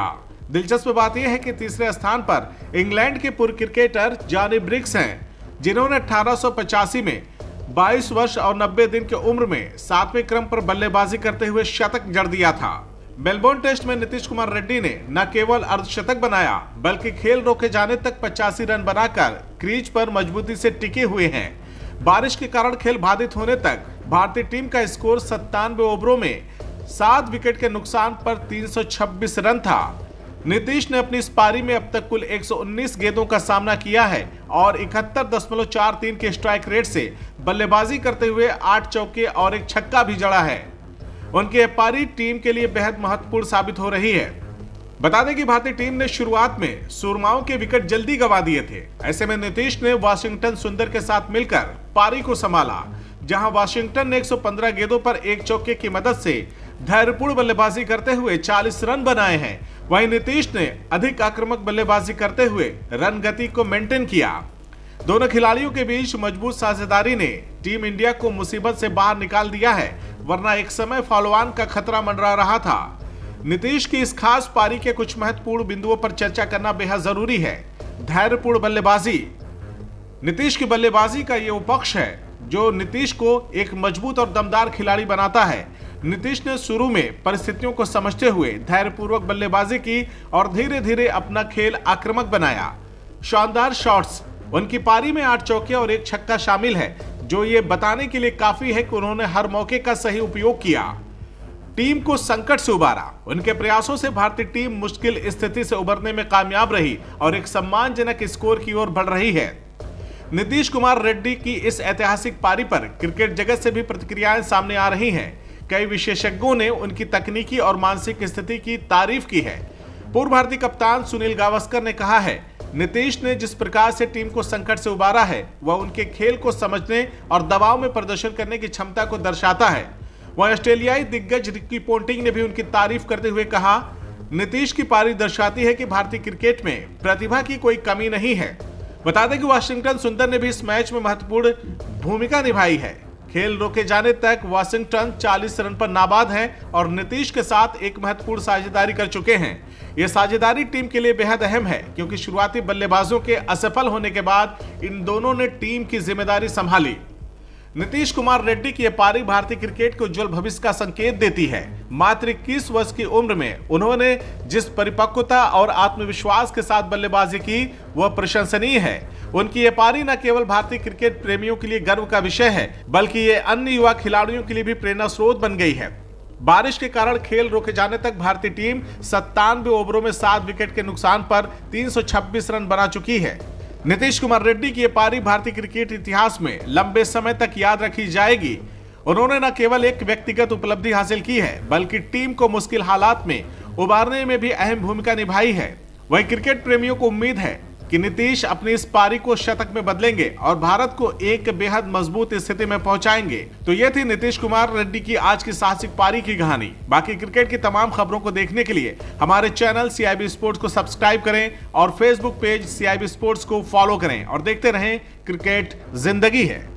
दिलचस्प बात यह है कि तीसरे स्थान पर इंग्लैंड के पूर्व क्रिकेटर जॉनी ब्रिग्स हैं, जिन्होंने 1885 में 22 वर्ष और 90 दिन की उम्र में 7वें क्रम पर बल्लेबाजी करते हुए शतक जड़ दिया था। मेलबोर्न टेस्ट में नीतीश कुमार रेड्डी ने न केवल अर्धशतक बनाया, बल्कि खेल रोके जाने तक 85 रन बनाकर क्रीज पर मजबूती से टिके हुए हैं। बारिश के कारण खेल बाधित होने तक भारतीय टीम का स्कोर 97 ओवरों में 7 विकेट के नुकसान पर 326 रन था। नीतीश ने अपनी इस पारी में अब तक कुल 119 गेंदों का सामना किया है और 71.43 के स्ट्राइक रेट से बल्लेबाजी करते हुए 8 चौके और 1 छक्का भी जड़ा है। उनकी यह पारी टीम के लिए बेहद महत्वपूर्ण साबित हो रही है। बता दें कि भारतीय टीम ने शुरुआत में सुरमाओं के विकेट जल्दी गंवा दिए थे। ऐसे में नीतीश ने वाशिंगटन सुंदर के साथ मिलकर पारी को संभाला, जहां वाशिंगटन ने 115 गेंदों पर 1 चौके की मदद से धैर्यपूर्ण बल्लेबाजी करते हुए 40 रन बनाए हैं। वहीं नीतीश ने अधिक आक्रामक बल्लेबाजी करते हुए रन गति को मेंटेन किया। दोनों खिलाड़ियों के बीच मजबूत साझेदारी ने टीम इंडिया को मुसीबत से बाहर निकाल दिया है, वरना एक समय फॉलोऑन का खतरा मंडरा रहा था। नीतीश की इस खास पारी के कुछ महत्वपूर्ण बिंदुओं पर चर्चा करना बेहद जरूरी है। धैर्यपूर्ण बल्लेबाजी। नीतीश की बल्लेबाजी का ये वो पक्ष है जो नीतीश को एक मजबूत और दमदार खिलाड़ी बनाता है। नीतीश ने शुरू में परिस्थितियों को समझते हुए धैर्यपूर्वक बल्लेबाजी की और धीरे धीरे अपना खेल आक्रामक बनाया। शानदार शॉट्स। उनकी पारी में 8 चौके और 1 छक्का शामिल है, जो ये बताने के लिए काफी है कि उन्होंने हर मौके का सही उपयोग किया, टीम को संकट से उबारा। उनके प्रयासों से भारतीय टीम मुश्किल स्थिति से उबरने में कामयाब रही और एक सम्मानजनक स्कोर की ओर बढ़ रही है। नीतीश कुमार रेड्डी की इस ऐतिहासिक पारी पर क्रिकेट जगत से भी प्रतिक्रियाएं सामने आ रही हैं। कई विशेषज्ञों ने उनकी तकनीकी और मानसिक स्थिति की तारीफ की है। पूर्व भारतीय कप्तान सुनील गावस्कर ने कहा है, नीतीश ने जिस प्रकार से टीम को संकट से उबारा है, वह उनके खेल को समझने और दबाव में प्रदर्शन करने की क्षमता को दर्शाता है। वहीं ऑस्ट्रेलियाई दिग्गज रिकी पोंटिंग ने भी उनकी तारीफ करते हुए कहा, नीतीश की पारी दर्शाती है कि भारतीय क्रिकेट में प्रतिभा की कोई कमी नहीं है। बता दें कि वाशिंगटन सुंदर ने भी इस मैच में महत्वपूर्ण भूमिका निभाई है। खेल रोके जाने तक वाशिंगटन 40 रन पर नाबाद है और नीतीश के साथ एक महत्वपूर्ण साझेदारी कर चुके हैं। यह साझेदारी टीम के लिए बेहद अहम है, क्योंकि शुरुआती बल्लेबाजों के असफल होने के बाद इन दोनों ने टीम की जिम्मेदारी संभाली। नीतीश कुमार रेड्डी की ये पारी भारतीय क्रिकेट के उज्जवल भविष्य का संकेत देती है। मात्र 21 वर्ष की उम्र में उन्होंने जिस परिपक्वता और आत्मविश्वास के साथ बल्लेबाजी की वह प्रशंसनीय है। उनकी ये पारी न केवल भारतीय क्रिकेट प्रेमियों के लिए गर्व का विषय है, बल्कि ये अन्य युवा खिलाड़ियों के लिए भी प्रेरणा स्रोत बन गई है। बारिश के कारण खेल रोके जाने तक भारतीय टीम 97 ओवरों में 7 विकेट के नुकसान पर 326 रन बना चुकी है। नीतीश कुमार रेड्डी की ये पारी भारतीय क्रिकेट इतिहास में लंबे समय तक याद रखी जाएगी। उन्होंने न केवल एक व्यक्तिगत उपलब्धि हासिल की है, बल्कि टीम को मुश्किल हालात में उबारने में भी अहम भूमिका निभाई है। वहीं क्रिकेट प्रेमियों को उम्मीद है कि नीतीश अपनी इस पारी को शतक में बदलेंगे और भारत को एक बेहद मजबूत स्थिति में पहुंचाएंगे। तो ये थी नीतीश कुमार रेड्डी की आज की साहसिक पारी की कहानी। बाकी क्रिकेट की तमाम खबरों को देखने के लिए हमारे चैनल CIB स्पोर्ट्स को सब्सक्राइब करें और फेसबुक पेज CIB स्पोर्ट्स को फॉलो करें और देखते रहें क्रिकेट जिंदगी है।